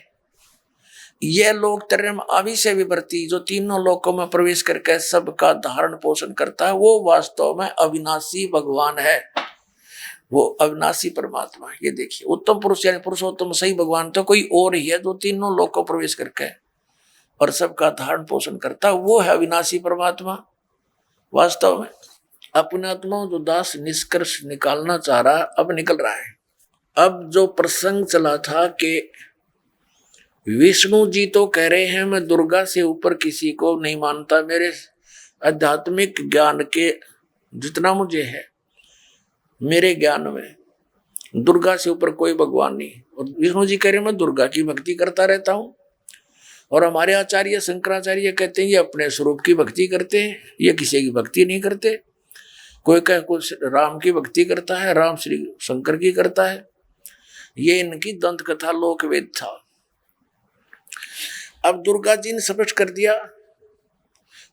यह लोक तरम आविष्य विवर्ती, जो तीनों लोकों में प्रवेश करके सबका धारण पोषण करता है, वो वास्तव में अविनाशी भगवान है, वो अविनाशी परमात्मा। ये देखिए उत्तम पुरुष यानी पुरुषोत्तम सही भगवान तो कोई और ही है, जो तीनों लोकों प्रवेश करके और सबका धारण पोषण करता, वो है अविनाशी परमात्मा। वास्तव में अपने आत्मा जो दास निष्कर्ष निकालना चाह रहा अब निकल रहा है। अब जो प्रसंग चला था कि विष्णु जी तो कह रहे हैं मैं दुर्गा से ऊपर किसी को नहीं मानता, मेरे आध्यात्मिक ज्ञान के जितना मुझे है, मेरे ज्ञान में दुर्गा से ऊपर कोई भगवान नहीं। और विष्णु जी कह रहे मैं दुर्गा की भक्ति करता रहता हूं। और हमारे आचार्य शंकराचार्य कहते हैं ये अपने स्वरूप की भक्ति करते हैं, ये किसी की भक्ति नहीं करते। कोई कह कुछ राम की भक्ति करता है, राम श्री शंकर की करता है। ये इनकी दंत कथा लोकवेद था। अब दुर्गा जी ने स्पष्ट कर दिया,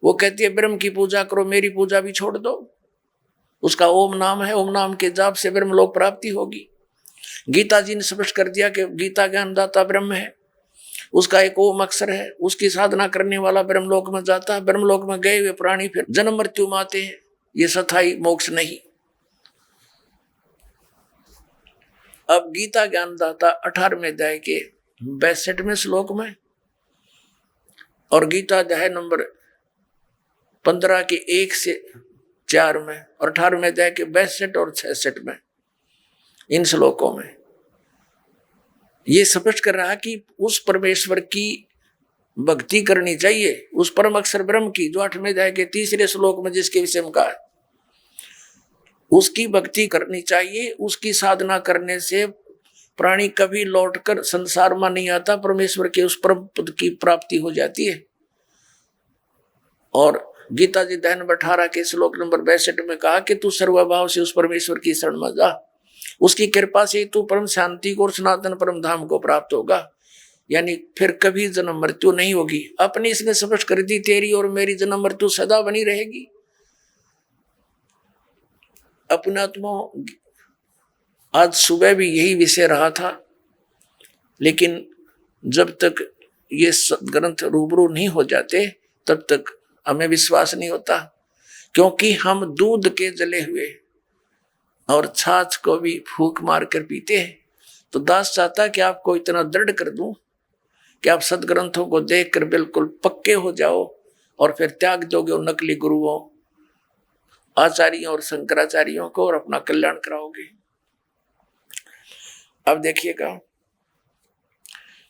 वो कहती है ब्रह्म की पूजा करो, मेरी पूजा भी छोड़ दो। उसका ओम नाम है, ओम नाम के जाप से ब्रह्म लोक प्राप्ति होगी। गीता जी ने स्पष्ट कर दिया कि गीता ज्ञानदाता ब्रह्म है, उसका एक ओम अक्षर है, उसकी साधना करने वाला ब्रह्मलोक में जाता है। ब्रह्मलोक में गए हुए प्राणी फिर जन्म मृत्यु में आते हैं, ये सथाई मोक्ष नहीं। अब गीता ज्ञानदाता 18वें अध्याय के 62वें श्लोक में और गीता अध्याय नंबर 15 के 1 से 4 में और 18वें अध्याय के 62 और 66 में, इन श्लोकों में ये स्पष्ट कर रहा कि उस परमेश्वर की भक्ति करनी चाहिए, उस परम अक्षर ब्रह्म की, जो 8वें अध्याय के 3रे श्लोक में जिसके विषय में कहा है, उसकी भक्ति करनी चाहिए। उसकी साधना करने से प्राणी कभी लौटकर संसार में नहीं आता, परमेश्वर के उस परम पद की प्राप्ति हो जाती है। और गीता जी अध्याय नंबर 18 के श्लोक नंबर 62 में कहा कि तू सर्वभाव से उस परमेश्वर की शरण में जा, उसकी कृपा से तू परम शांति को और सनातन परम धाम को प्राप्त होगा, यानी फिर कभी जन्म मृत्यु नहीं होगी। अपनी इसने स्पष्ट कर दी, तेरी और मेरी जन्म मृत्यु सदा बनी रहेगी। अपने आत्मा आज सुबह भी यही विषय रहा था, लेकिन जब तक ये ग्रंथ रूबरू नहीं हो जाते तब तक हमें विश्वास नहीं होता, क्योंकि हम दूध के जले हुए और छाछ को भी फूंक मार कर पीते हैं। तो दास चाहता कि आपको इतना दृढ़ कर दूं कि आप सदग्रंथों को देखकर बिल्कुल पक्के हो जाओ और फिर त्याग दोगे उन नकली गुरुओं, आचार्यों और शंकराचार्यों को, और अपना कल्याण कराओगे। अब देखिएगा,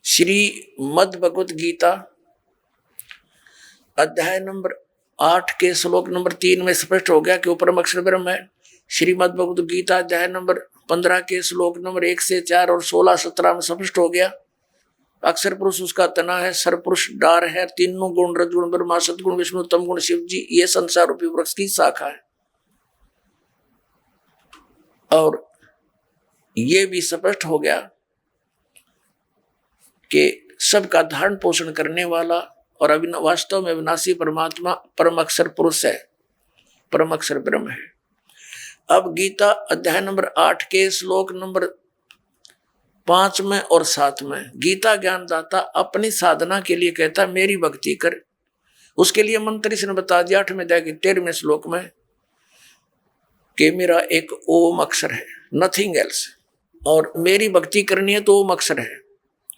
श्रीमद् भगवत गीता अध्याय नंबर 8 के श्लोक नंबर 3 में स्पष्ट हो गया कि वो परम अक्षर ब्रह्म है। श्रीमद् भगवत गीता अध्याय नंबर 15 के श्लोक नंबर 1 से 4 और 16-17 में स्पष्ट हो गया, अक्षर पुरुष उसका तना है, सरपुरुष डार है, तीनों गुण रजगुण ब्रह्मा सतगुण विष्णु तम गुण शिव जी, ये संसार रूपी वृक्ष की शाखा है। और ये भी स्पष्ट हो गया कि सबका धारण पोषण करने वाला और वास्तव में अविनाशी परमात्मा परम अक्षर पुरुष है, परम अक्षर ब्रह्म है। अब गीता अध्याय नंबर 8 के श्लोक नंबर 5 में और 7 में गीता ज्ञानदाता अपनी साधना के लिए कहता मेरी भक्ति कर। उसके लिए मंत्र इसने बता दिया 8वें अध्याय के 13वें श्लोक में कि मेरा एक ओम अक्षर है, नथिंग एल्स, और मेरी भक्ति करनी है तो ओम अक्षर है,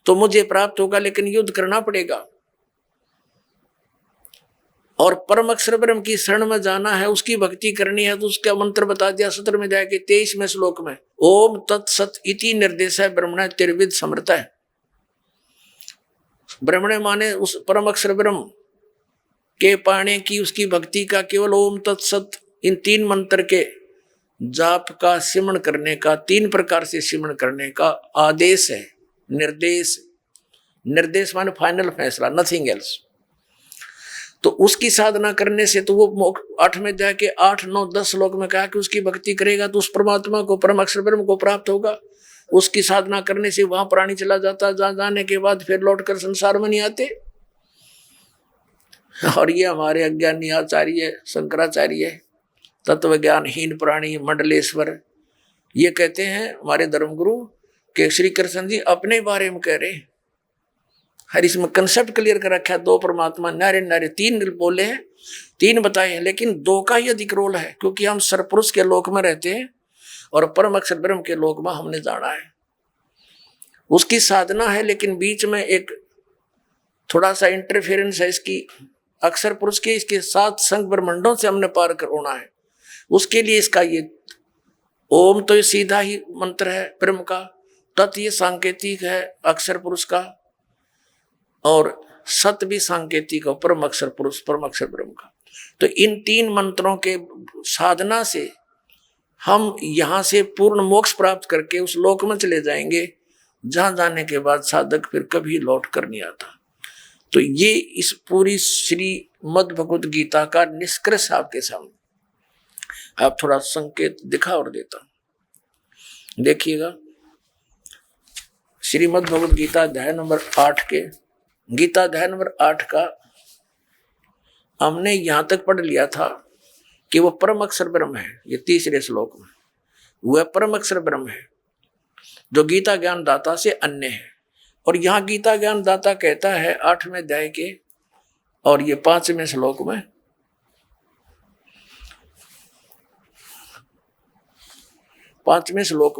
तो मुझे प्राप्त होगा, लेकिन युद्ध करना पड़ेगा। और परम अक्षर ब्रह्म की शरण में जाना है, उसकी भक्ति करनी है, तो उसका मंत्र बता दिया 17वें अध्याय के 23वें श्लोक में, ओम तत्सत इति निर्देश है ब्रह्मण त्रिविध समर्थ है। ब्रह्मण माने उस परम अक्षर ब्रह्म के पाने की उसकी भक्ति का केवल ओम तत्सत इन 3 मंत्र के जाप का सिमरण करने का, 3 प्रकार से सिमरण करने का आदेश है, निर्देश। निर्देश माने फाइनल फैसला, नथिंग एल्स। तो उसकी साधना करने से तो वो 8वें अध्याय के 8, 9, 10 श्लोक में कहा कि उसकी भक्ति करेगा तो उस परमात्मा को, परम अक्षर ब्रह्म को प्राप्त होगा। उसकी साधना करने से वहां प्राणी चला जाता, जहां जाने के बाद फिर लौटकर संसार में नहीं आते। और ये हमारे अज्ञानी आचार्य शंकराचार्य, तत्व ज्ञानहीन प्राणी, मंडलेश्वर, ये कहते हैं हमारे धर्मगुरु के श्री कृष्ण जी अपने बारे में कह रहे हैं। हर इसमें कंसेप्ट क्लियर कर रखा है, 2 परमात्मा नारे नारे, 3 बोले हैं, 3 बताए हैं, लेकिन 2 का ही अधिक रोल है, क्योंकि हम सरपुरुष के लोक में रहते हैं और परम अक्षर ब्रह्म के लोक में हमने जाना है। उसकी साधना है, लेकिन बीच में एक थोड़ा सा इंटरफेरेंस है इसकी, अक्षर पुरुष के, इसके 7 संग ब्रह्मंडों से हमने पार कर होना है। उसके लिए इसका ये ओम तो ये सीधा ही मंत्र है ब्रह्म का, तत् ये सांकेतिक है अक्षर पुरुष का, और सत भी सांकेतिक और परम अक्षर पुरुष परम अक्षर ब्रह्म का। तो इन 3 मंत्रों के साधना से हम यहाँ से पूर्ण मोक्ष प्राप्त करके उस लोक में चले जाएंगे, जहां जाने के बाद साधक फिर कभी लौट कर नहीं आता। तो ये इस पूरी श्रीमद् भगवत गीता का निष्कर्ष आपके सामने। आप थोड़ा संकेत दिखा और देता, देखिएगा। श्रीमद् भगवत गीता अध्याय नंबर 8 के गीता अध्याय नंबर 8 का हमने यहां तक पढ़ लिया था कि वह परम अक्षर ब्रह्म है। ये तीसरे श्लोक में वह परम अक्षर ब्रह्म है जो गीता ज्ञान दाता से अन्य है। और यहां गीता ज्ञान दाता कहता है 8वें अध्याय के और ये 5वें श्लोक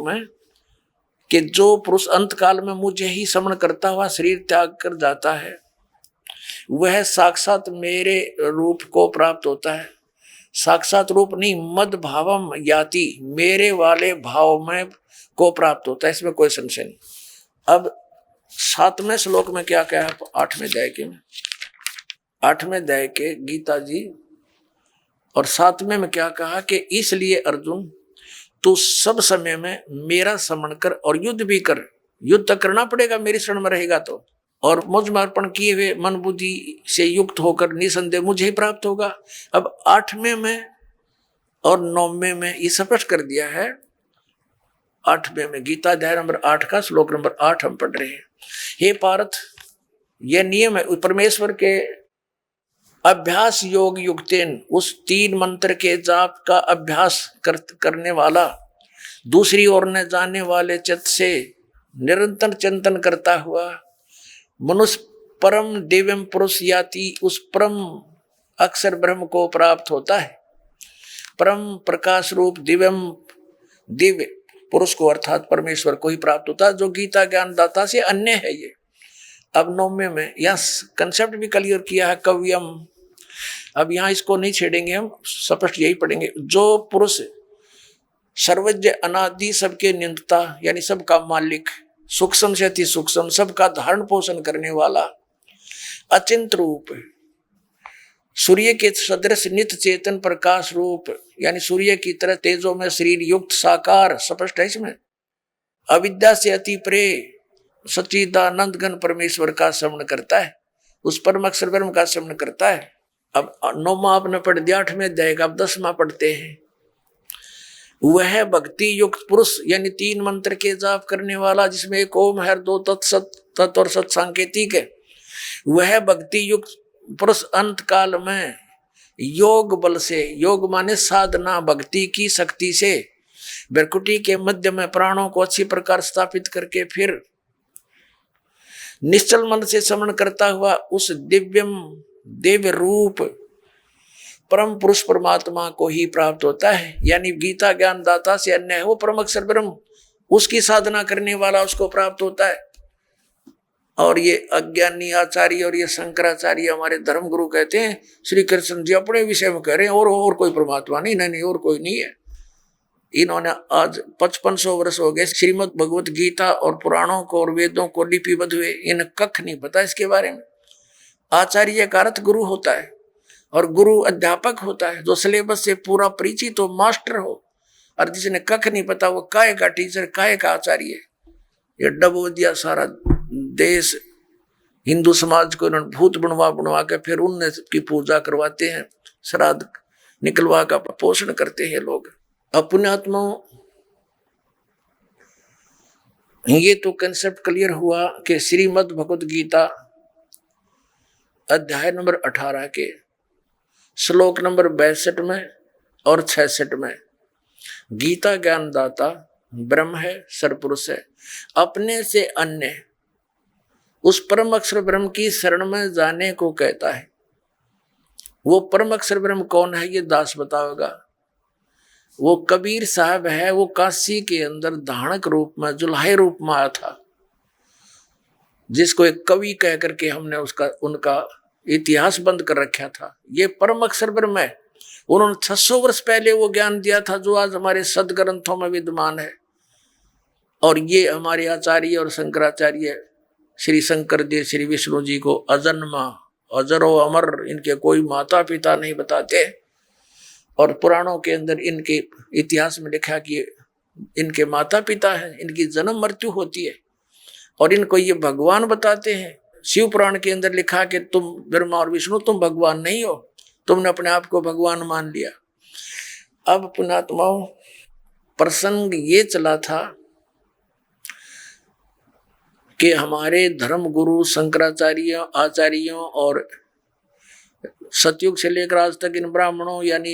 में, कि जो पुरुष अंत काल में मुझे ही समण करता हुआ शरीर त्याग कर जाता है वह साक्षात मेरे रूप को प्राप्त होता है। साक्षात रूप नहीं, मद भावम याति, मेरे वाले भाव में को प्राप्त होता है, इसमें कोई संशय नहीं। अब 7वें श्लोक में क्या कहा 8वें अध्याय के गीता जी, और 7वें में क्या कहा कि इसलिए अर्जुन तू सब समय में मेरा स्मरण कर और युद्ध भी कर। युद्ध तो करना पड़ेगा, मेरी शरण में रहेगा तो, और मुझ में अर्पण किए हुए मन बुद्धि से युक्त होकर निसंदेह मुझे ही प्राप्त होगा। अब 8वें में और 9वें में ये स्पष्ट कर दिया है। 8वें में गीता अध्याय नंबर 8 का श्लोक नंबर 8 हम पढ़ रहे हैं। हे पार्थ, यह नियम है परमेश्वर के अभ्यास योग युक्तेन, उस 3 मंत्र के जाप का अभ्यास करने वाला, दूसरी ओर न जाने वाले चित्त से निरंतर चिंतन करता हुआ मनुष्य परम दिव्यम पुरुष याति, उस परम अक्षर ब्रह्म को प्राप्त होता है। परम प्रकाश रूप दिव्य पुरुष को अर्थात परमेश्वर को ही प्राप्त होता है, जो गीता ज्ञान दाता से अन्य है। ये अब 9वें में यह कंसेप्ट भी क्लियर किया है कव्यम। अब यहाँ इसको नहीं छेड़ेंगे, हम स्पष्ट यही पढ़ेंगे। जो पुरुष सर्वज्ञ अनादि सबके नियंता यानी सबका मालिक, सूक्ष्म से अति सूक्ष्म सबका धारण पोषण करने वाला, अचिंत रूप, सूर्य के सदृश नित्य चेतन प्रकाश रूप यानी सूर्य की तरह तेजों में शरीर युक्त साकार, स्पष्ट है इसमें, अविद्या से अति परे सच्चिदानंद घन परमेश्वर का स्मरण करता है, उस परम अक्षर ब्रह्म का स्मरण करता है। अब 9वां आपने पढ़ दिया, 8वें अध्याय का अब 10वां पढ़ते हैं। वह भक्ति युक्त पुरुष यानी 3 मंत्र के जाप करने वाला, जिसमें एक ओम है, 2 तत्सत तत् और सत सांकेतिक है। वह भक्ति युक्त पुरुष अंत काल में योग बल से, योग माने साधना भक्ति की शक्ति से, भ्रकुटी के मध्य में प्राणों को अच्छी प्रकार स्थापित करके फिर निश्चल मन से स्मरण करता हुआ उस दिव्य रूप परम पुरुष परमात्मा को ही प्राप्त होता है। यानी गीता ज्ञान दाता से अन्य है वो परम अक्षर ब्रह्म, उसकी साधना करने वाला उसको प्राप्त होता है। और ये अज्ञानी आचार्य और ये शंकराचार्य हमारे धर्म गुरु कहते हैं, श्री कृष्ण जी अपने विषय में कह रहे हैं और कोई परमात्मा नहीं, और कोई नहीं है। इन्होंने आज 5500 वर्ष हो गए श्रीमद् भगवत गीता और पुराणों को और वेदों को लिपिबद्ध हुए, इन्हें कख नहीं पता इसके बारे में। आचार्य का अर्थ गुरु होता है और गुरु अध्यापक होता है, जो सिलेबस से पूरा परिचित हो, मास्टर हो। और जिसने कख नहीं पता वो काय का टीचर, काय का आचार्य। ये डबो दिया सारा देश, हिंदू समाज को इन्होंने भूत बनवा के फिर उनने की पूजा करवाते हैं, श्राद्ध निकलवा का पोषण करते हैं लोग। अपनात्मा ये तो कंसेप्ट क्लियर हुआ कि श्रीमद् भगवत गीता अध्याय नंबर 18 के श्लोक नंबर 62 में और 66 में गीता ज्ञान दाता ब्रह्म है, सरपुरुष है, अपने से अन्य उस परम अक्षर ब्रह्म की शरण में जाने को कहता है। वो परम अक्षर ब्रह्म कौन है ये दास बताओगा। वो कबीर साहब है, वो काशी के अंदर धाणक रूप में, जुल्हे रूप में आया था, जिसको एक कवि कह करके हमने उनका इतिहास बंद कर रखा था। ये परम अक्षर ब्रह्म है। उन्होंने 600 वर्ष पहले वो ज्ञान दिया था जो आज हमारे सदग्रंथों में विद्यमान है। और ये हमारे आचार्य और शंकराचार्य श्री शंकर जी श्री विष्णु जी को अजन्मा अजरो अमर, इनके कोई माता पिता नहीं बताते। और पुराणों के अंदर इनके इतिहास में लिखा कि इनके माता पिता हैं, इनकी जन्म मृत्यु होती है और इनको ये भगवान बताते हैं। शिव पुराण के अंदर लिखा कि तुम ब्रह्मा और विष्णु तुम भगवान नहीं हो, तुमने अपने आप को भगवान मान लिया। अब पुणात्माओं, प्रसंग ये चला था कि हमारे धर्म गुरु शंकराचार्य आचार्यों और सतयुग से लेकर आज तक इन ब्राह्मणों यानी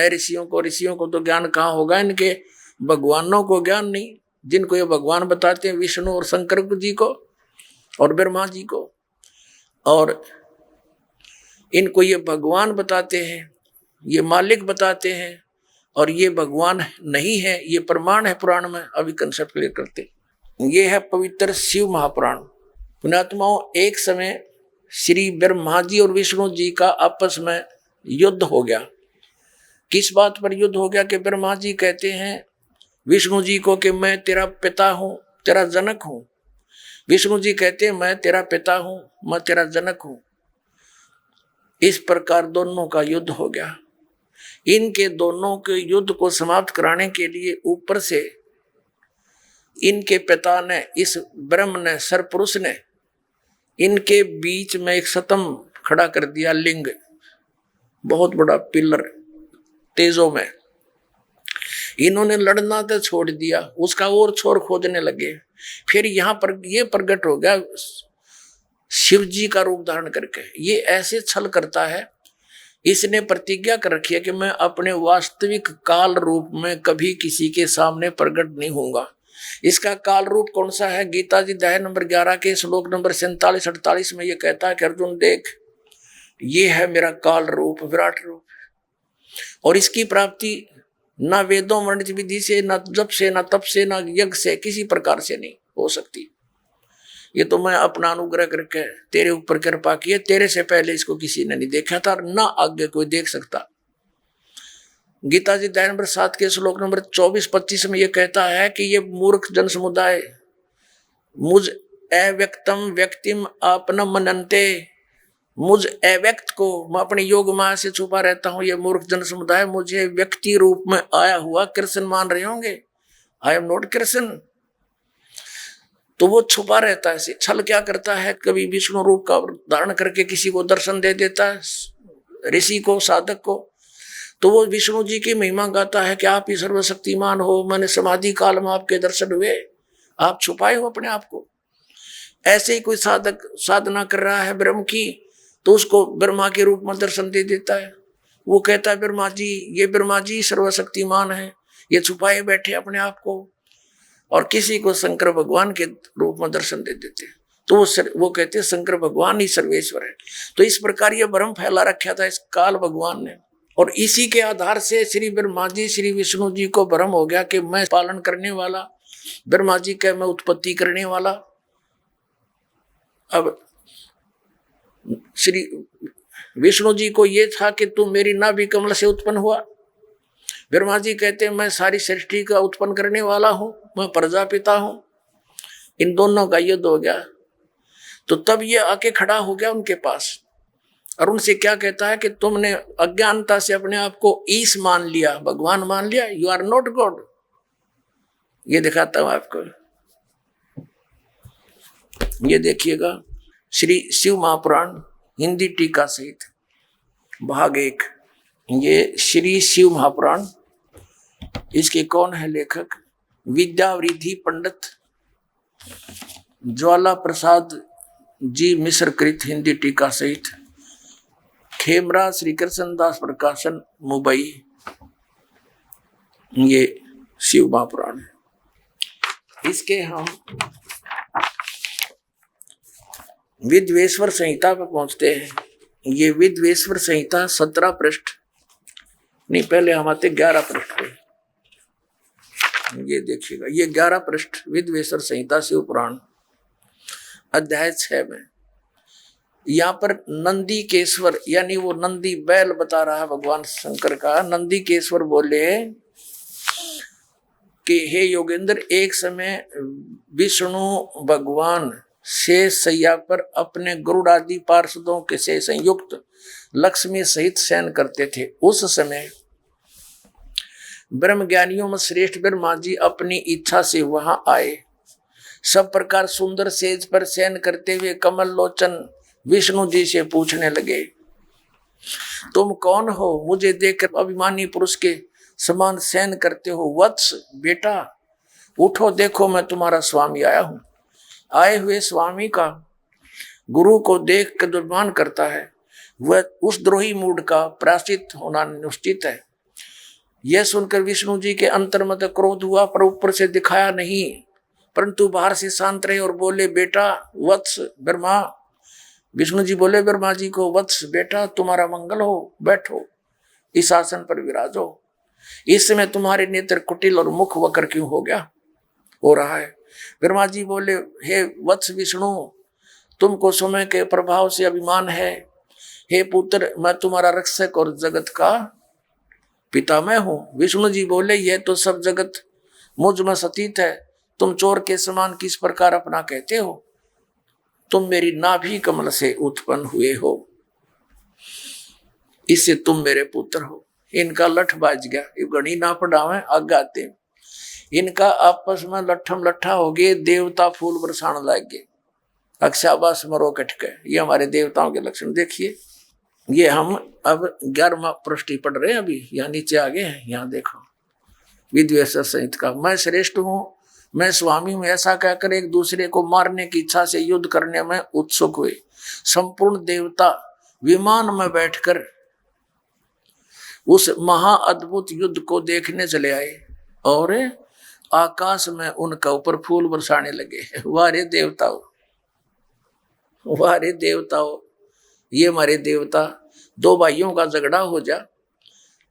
ऋषियों को तो ज्ञान कहाँ होगा, इनके भगवानों को ज्ञान नहीं। जिनको ये भगवान बताते हैं विष्णु और शंकर जी को और ब्रह्मा जी को, और इनको ये भगवान बताते हैं, ये मालिक बताते हैं, और ये भगवान नहीं है, ये प्रमाण है पुराण में। अभी कंसेप्ट क्लियर करते। ये है पवित्र शिव महापुराण। पुण्यात्माओं, एक समय श्री ब्रह्मा जी और विष्णु जी का आपस में युद्ध हो गया। किस बात पर युद्ध हो गया कि ब्रह्मा जी कहते हैं विष्णु जी को कि मैं तेरा पिता हूं, तेरा जनक हूं। विष्णु जी कहते हैं मैं तेरा पिता हूं, मैं तेरा जनक हूं। इस प्रकार दोनों का युद्ध हो गया। इनके दोनों के युद्ध को समाप्त कराने के लिए ऊपर से इनके पिता ने, इस ब्रह्म ने, सरपुरुष ने इनके बीच में एक सतम खड़ा कर दिया, लिंग, बहुत बड़ा पिलर तेजों में। इन्होंने लड़ना तो छोड़ दिया, उसका और छोर खोदने लगे। फिर यहाँ पर ये प्रकट हो गया शिव जी का रूप धारण करके। ये ऐसे छल करता है, इसने प्रतिज्ञा कर रखी है कि मैं अपने वास्तविक काल रूप में कभी किसी के सामने प्रकट नहीं होऊंगा। इसका काल रूप कौन सा है? गीता जी अध्याय नंबर 11 के श्लोक नंबर 47-48 में ये कहता है कि अर्जुन देख, ये है मेरा काल रूप, विराट रूप, और इसकी प्राप्ति ना वेदों वर्णित विधि से, ना जप से, ना तप से, ना यज्ञ से, किसी प्रकार से नहीं हो सकती। ये तो मैं अपना अनुग्रह करके तेरे ऊपर कृपा की है, तेरे से पहले इसको किसी ने नहीं देखा था और ना आगे कोई देख सकता। गीता जी अध्याय नंबर 7 के श्लोक नंबर 24-25 में ये कहता है कि ये मूर्ख जन समुदाय मुझ अव्यक्तम व्यक्तिम आपनम मनन्ते, मुझ अव्यक्त को मैं अपनी योग माया से छुपा रहता हूँ। ये मूर्ख जन समुदाय मुझे व्यक्ति रूप में आया हुआ कृष्ण मान रहे होंगे। I am not Krishna. तो वो छुपा रहता है। छल क्या करता है, कभी विष्णु रूप का धारण करके किसी को दर्शन दे देता है, ऋषि को, साधक को, तो वो विष्णु जी की महिमा गाता है कि आप ही सर्वशक्तिमान हो, मैंने समाधि काल में आपके दर्शन हुए, आप छुपाए हो अपने आप को। ऐसे ही कोई साधक साधना कर रहा है ब्रह्म की, तो उसको ब्रह्मा के रूप में दर्शन दे देता है। वो कहता है ब्रह्मा जी, ये ब्रह्मा जी सर्वशक्तिमान है, ये छुपाए बैठे अपने आप को, और किसी को शंकर भगवान के रूप में दर्शन दे देते हैं। तो वो कहते हैं शंकर भगवान ही सर्वेश्वर है। तो इस प्रकार ये भ्रम फैला रखा था इस काल भगवान ने, और इसी के आधार से श्री ब्रह्मा जी श्री विष्णु जी को भ्रम हो गया कि मैं पालन करने वाला, ब्रह्मा जी का मैं उत्पत्ति करने वाला। अब श्री विष्णु जी को ये था कि तू मेरी नाभि कमल से उत्पन्न हुआ। ब्रह्मा जी कहते हैं मैं सारी सृष्टि का उत्पन्न करने वाला हूं, मैं प्रजापिता हूं। इन दोनों का युद्ध हो गया। तो तब ये आके खड़ा हो गया उनके पास और उनसे क्या कहता है कि तुमने अज्ञानता से अपने आप को ईश मान लिया, भगवान मान लिया, यू आर नॉट गॉड। ये दिखाता हूं आपको, ये देखिएगा श्री शिव महापुराण हिंदी टीका सहित भाग 1। ये श्री शिव महापुराण, इसके कौन है लेखक? विद्यावृद्धि पंडित ज्वाला प्रसाद जी मिश्र कृत हिंदी टीका सहित, खेमरा श्री कृष्ण दास प्रकाशन मुंबई। ये शिव महापुराण है। इसके हम विद्वेश्वर संहिता पर पहुंचते हैं। ये विद्वेश्वर संहिता 17 पृष्ठ नहीं, पहले हम आते 11 पृष्ठ पे। ये देखिएगा, ये 11 पृष्ठ विद्वेश्वर संहिता शिव पुराण अध्याय 6 में। यहाँ पर नंदी केश्वर यानी वो नंदी बैल बता रहा है भगवान शंकर का। नंदी केश्वर बोले कि हे योगेंद्र, एक समय विष्णु भगवान शेष सैया पर अपने गरुड़ आदि पार्षदों के से संयुक्त लक्ष्मी सहित शयन करते थे। उस समय ब्रह्म ज्ञानियों में श्रेष्ठ ब्रह्मा जी अपनी इच्छा से वहां आए। सब प्रकार सुंदर सेज पर शयन करते हुए कमल लोचन विष्णु जी से पूछने लगे, तुम कौन हो? मुझे देखकर अभिमानी पुरुष के समान शयन करते हो। वत्स बेटा उठो, देखो मैं तुम्हारा स्वामी आया हूं। आए हुए स्वामी का गुरु को देख कर दुर्मान करता है, वह उस द्रोही मूड का प्रायश्चित होना निश्चित है। यह सुनकर विष्णु जी के अंतर्मत क्रोध हुआ, पर ऊपर से दिखाया नहीं, परंतु बाहर से शांत रहे और बोले, बेटा वत्स ब्रह्मा। विष्णु जी बोले ब्रह्मा जी को, वत्स बेटा तुम्हारा मंगल हो, बैठो इस आसन पर विराजो। इस समय तुम्हारे नेत्र कुटिल और मुख वक्र क्यों हो रहा है? ब्रह्मा जी बोले, हे वत्स विष्णु, तुमको समय के प्रभाव से अभिमान है। हे पुत्र, मैं तुम्हारा रक्षक और जगत का पिता मैं हूं। विष्णु जी बोले, यह तो सब जगत मुझ में सतीत है, तुम चोर के समान किस प्रकार अपना कहते हो? तुम मेरी नाभि कमल से उत्पन्न हुए हो, इससे तुम मेरे पुत्र हो। इनका लठ बाज गया, ये गणी ना पढ़ावे आगाते। इनका आपस में लट्ठम लट्ठा हो गए, देवता फूल बरसाने लग गए। अक्षाबास मरो कटके, ये हमारे देवताओं के लक्षण देखिए। ये हम अब 11वां पृष्ठ पढ़ रहे हैं, अभी यहाँ नीचे आ गए हैं। यहाँ देखो विद्वेषर संहित का, मैं श्रेष्ठ हूँ, मैं स्वामी हूँ, ऐसा कहकर एक दूसरे को मारने की इच्छा से युद्ध करने में उत्सुक हुए। संपूर्ण देवता विमान में बैठकर उस महा अद्भुत युद्ध को देखने चले आए और आकाश में उनका ऊपर फूल बरसाने लगे। वारे देवताओं, वारे देवताओं, ये हमारे देवता। दो भाइयों का झगड़ा हो जा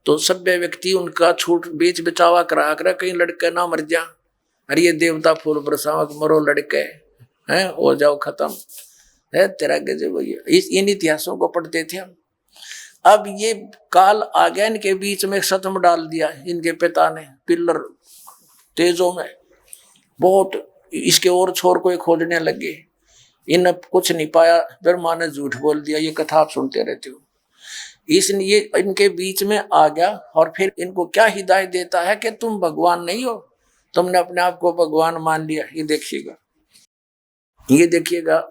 तो सभ्य व्यक्ति उनका छूट बीच बचावा करा कर कहीं लड़के ना मर जा। अरे ये देवता फूल बरसावा, मरो लड़के हैं, हो जाओ खत्म है तेरा गजब। इन इतिहासों को पढ़ते थे हम। अब ये काल आ गया, इनके बीच में शतम डाल दिया इनके पिता ने पिल्लर तेजों में बहुत। इसके और छोर को खोजने लगे, इन कुछ नहीं पाया, ब्रह्मा ने झूठ बोल दिया। ये कथा आप सुनते रहते हो। इसलिए इनके बीच में आ गया और फिर इनको क्या हिदायत देता है कि तुम भगवान नहीं हो, तुमने अपने आप को भगवान मान लिया। ये देखिएगा, ये देखिएगा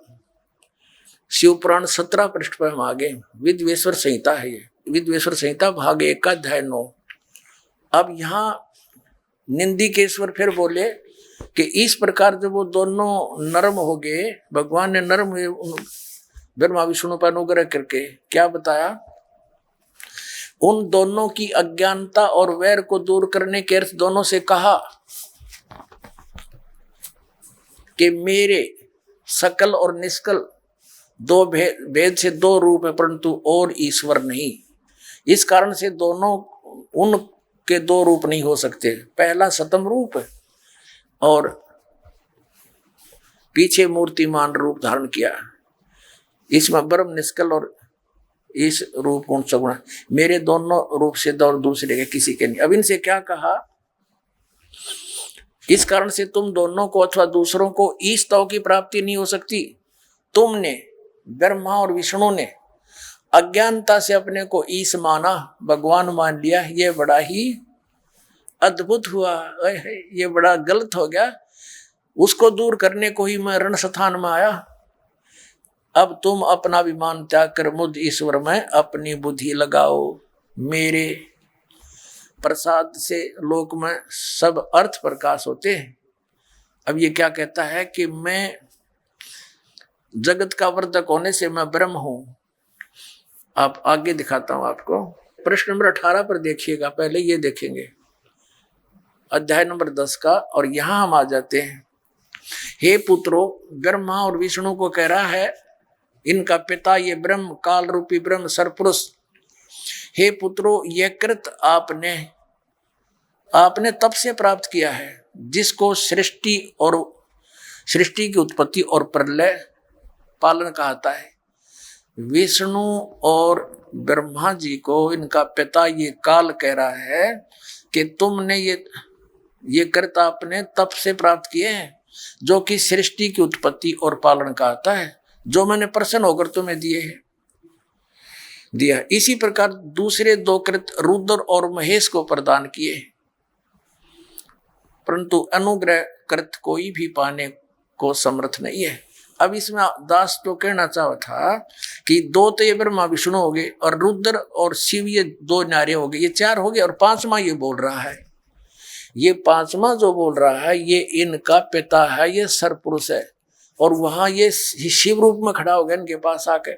शिव पुराण 17 पृष्ठ पर हम आगे। विद्वेश्वर संहिता है ये, विद्वेश्वर संहिता भाग 1 का अध्याय 9। अब यहाँ निंदिकेश्वर फिर बोले कि इस प्रकार जब वो दोनों नरम हो गए, भगवान ने नरम हुए ब्रह्मा विष्णु पर अनुग्रह करके, क्या बताया? उन दोनों की अज्ञानता और वैर को दूर करने के अर्थ दोनों से कहा कि मेरे सकल और निष्कल दो भेद से दो रूप है, परंतु और ईश्वर नहीं। इस कारण से दोनों उनके दो रूप नहीं हो सकते। पहला सतम रूप है और पीछे मूर्तिमान रूप धारण किया। इसमें ब्रह्म निष्कल और इस रूप गुण सगुण, मेरे दोनों रूप से और दूसरे के किसी के नहीं। अब इनसे क्या कहा? इस कारण से तुम दोनों को अथवा दूसरों को ईश तव की प्राप्ति नहीं हो सकती। तुमने ब्रह्मा और विष्णु ने अज्ञानता से अपने को ईश माना, भगवान मान लिया। ये बड़ा ही अद्भुत हुआ, ये बड़ा गलत हो गया। उसको दूर करने को ही मैं रण स्थान में आया। अब तुम अपना विमान त्याग कर मुझ ईश्वर में अपनी बुद्धि लगाओ। मेरे प्रसाद से लोक में सब अर्थ प्रकाश होते हैं। अब ये क्या कहता है कि मैं जगत का वर्धक होने से मैं ब्रह्म हूं। आप आगे दिखाता हूं आपको। प्रश्न नंबर 18 पर देखिएगा, पहले ये देखेंगे अध्याय नंबर 10 का, और यहां हम आ जाते हैं। हे पुत्रो, ब्रह्मा और विष्णु को कह रहा है इनका पिता ये ब्रह्म, काल रूपी ब्रह्म सरपुरुष। हे पुत्रो, यह कृत आपने तब से प्राप्त किया है जिसको सृष्टि की उत्पत्ति और प्रलय पालन कहता है। विष्णु और ब्रह्मा जी को इनका पिता ये काल कह रहा है कि तुमने ये कृत आपने तप से प्राप्त किए हैं, जो कि सृष्टि की उत्पत्ति और पालन का आता है, जो मैंने प्रसन्न होकर तुम्हें दिया। इसी प्रकार दूसरे 2 कृत रुद्र और महेश को प्रदान किए, परंतु अनुग्रह कृत कोई भी पाने को समर्थ नहीं है। अब इसमें दास तो कहना चाहा था कि 2 तो ये ब्रह्मा विष्णु हो गए और रुद्र और शिव ये 2 नारे हो गए, ये 4 हो गए, और 5वां ये बोल रहा है। ये 5वां जो बोल रहा है ये इनका पिता है, ये सरपुरुष है, और वहां ये शिव रूप में खड़ा हो गया इनके पास आकर।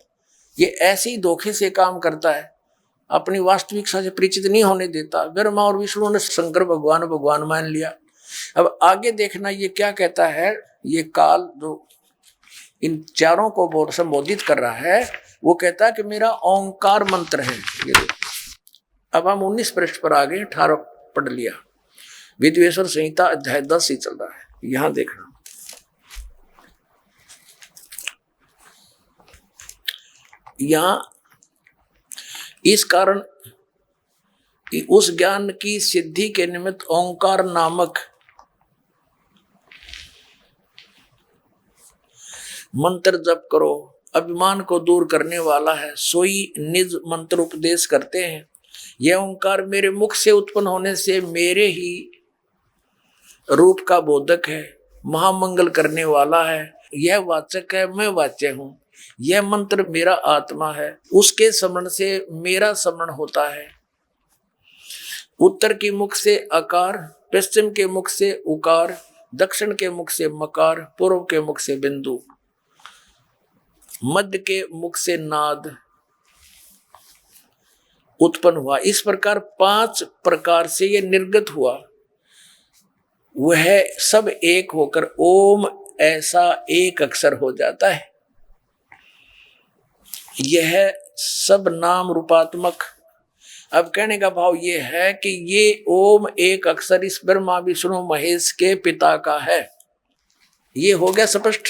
ये ऐसे ही धोखे से काम करता है, अपनी वास्तविकता से परिचित नहीं होने देता। ब्रह्मा और विष्णु ने शंकर भगवान मान लिया। अब आगे देखना ये क्या कहता है। ये काल जो इन चारों को संबोधित कर रहा है, वो कहता है कि मेरा ओंकार मंत्र है। अब हम 19 पृष्ठ पर आ गए, 18 पढ़ लिया। विद्वेश्वर संहिता अध्याय 10 ही चल रहा है, यहां देखना। यहां इस कारण उस ज्ञान की सिद्धि के निमित्त ओंकार नामक मंत्र जप करो, अभिमान को दूर करने वाला है, सोई निज मंत्र उपदेश करते हैं। यह ओंकार मेरे मुख से उत्पन्न होने से मेरे ही रूप का बोधक है, महामंगल करने वाला है। यह वाचक है, मैं वाच्य हूं। यह मंत्र मेरा आत्मा है, उसके स्मरण से मेरा स्मरण होता है। उत्तर के मुख से अकार, पश्चिम के मुख से उकार, दक्षिण के मुख से मकार, पूर्व के मुख से बिंदु, मध्य के मुख से नाद उत्पन्न हुआ। इस प्रकार 5 प्रकार से ये निर्गत हुआ। वह सब एक होकर ओम ऐसा एक अक्षर हो जाता है। यह सब नाम रूपात्मक। अब कहने का भाव ये है कि ये ओम एक अक्षर इस ब्रह्मा विष्णु महेश के पिता का है। ये हो गया स्पष्ट।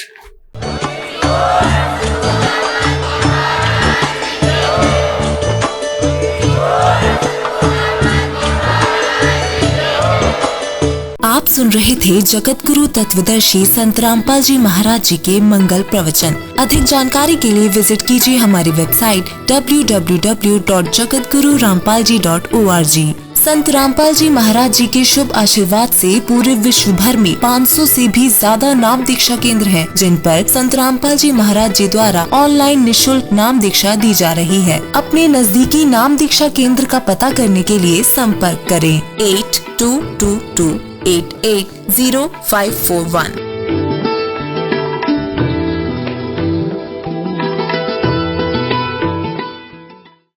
आप सुन रहे थे जगत गुरु तत्वदर्शी संत रामपाल जी महाराज जी के मंगल प्रवचन। अधिक जानकारी के लिए विजिट कीजिए हमारी वेबसाइट www.jagatgururampalji.org। संत रामपाल जी महाराज जी के शुभ आशीर्वाद से पूरे विश्व भर में 500 से भी ज्यादा नाम दीक्षा केंद्र हैं, जिन पर संत रामपाल जी महाराज जी द्वारा ऑनलाइन निशुल्क नाम दीक्षा दी जा रही है। अपने नजदीकी नाम दीक्षा केंद्र का पता करने के लिए संपर्क करें 8222880541।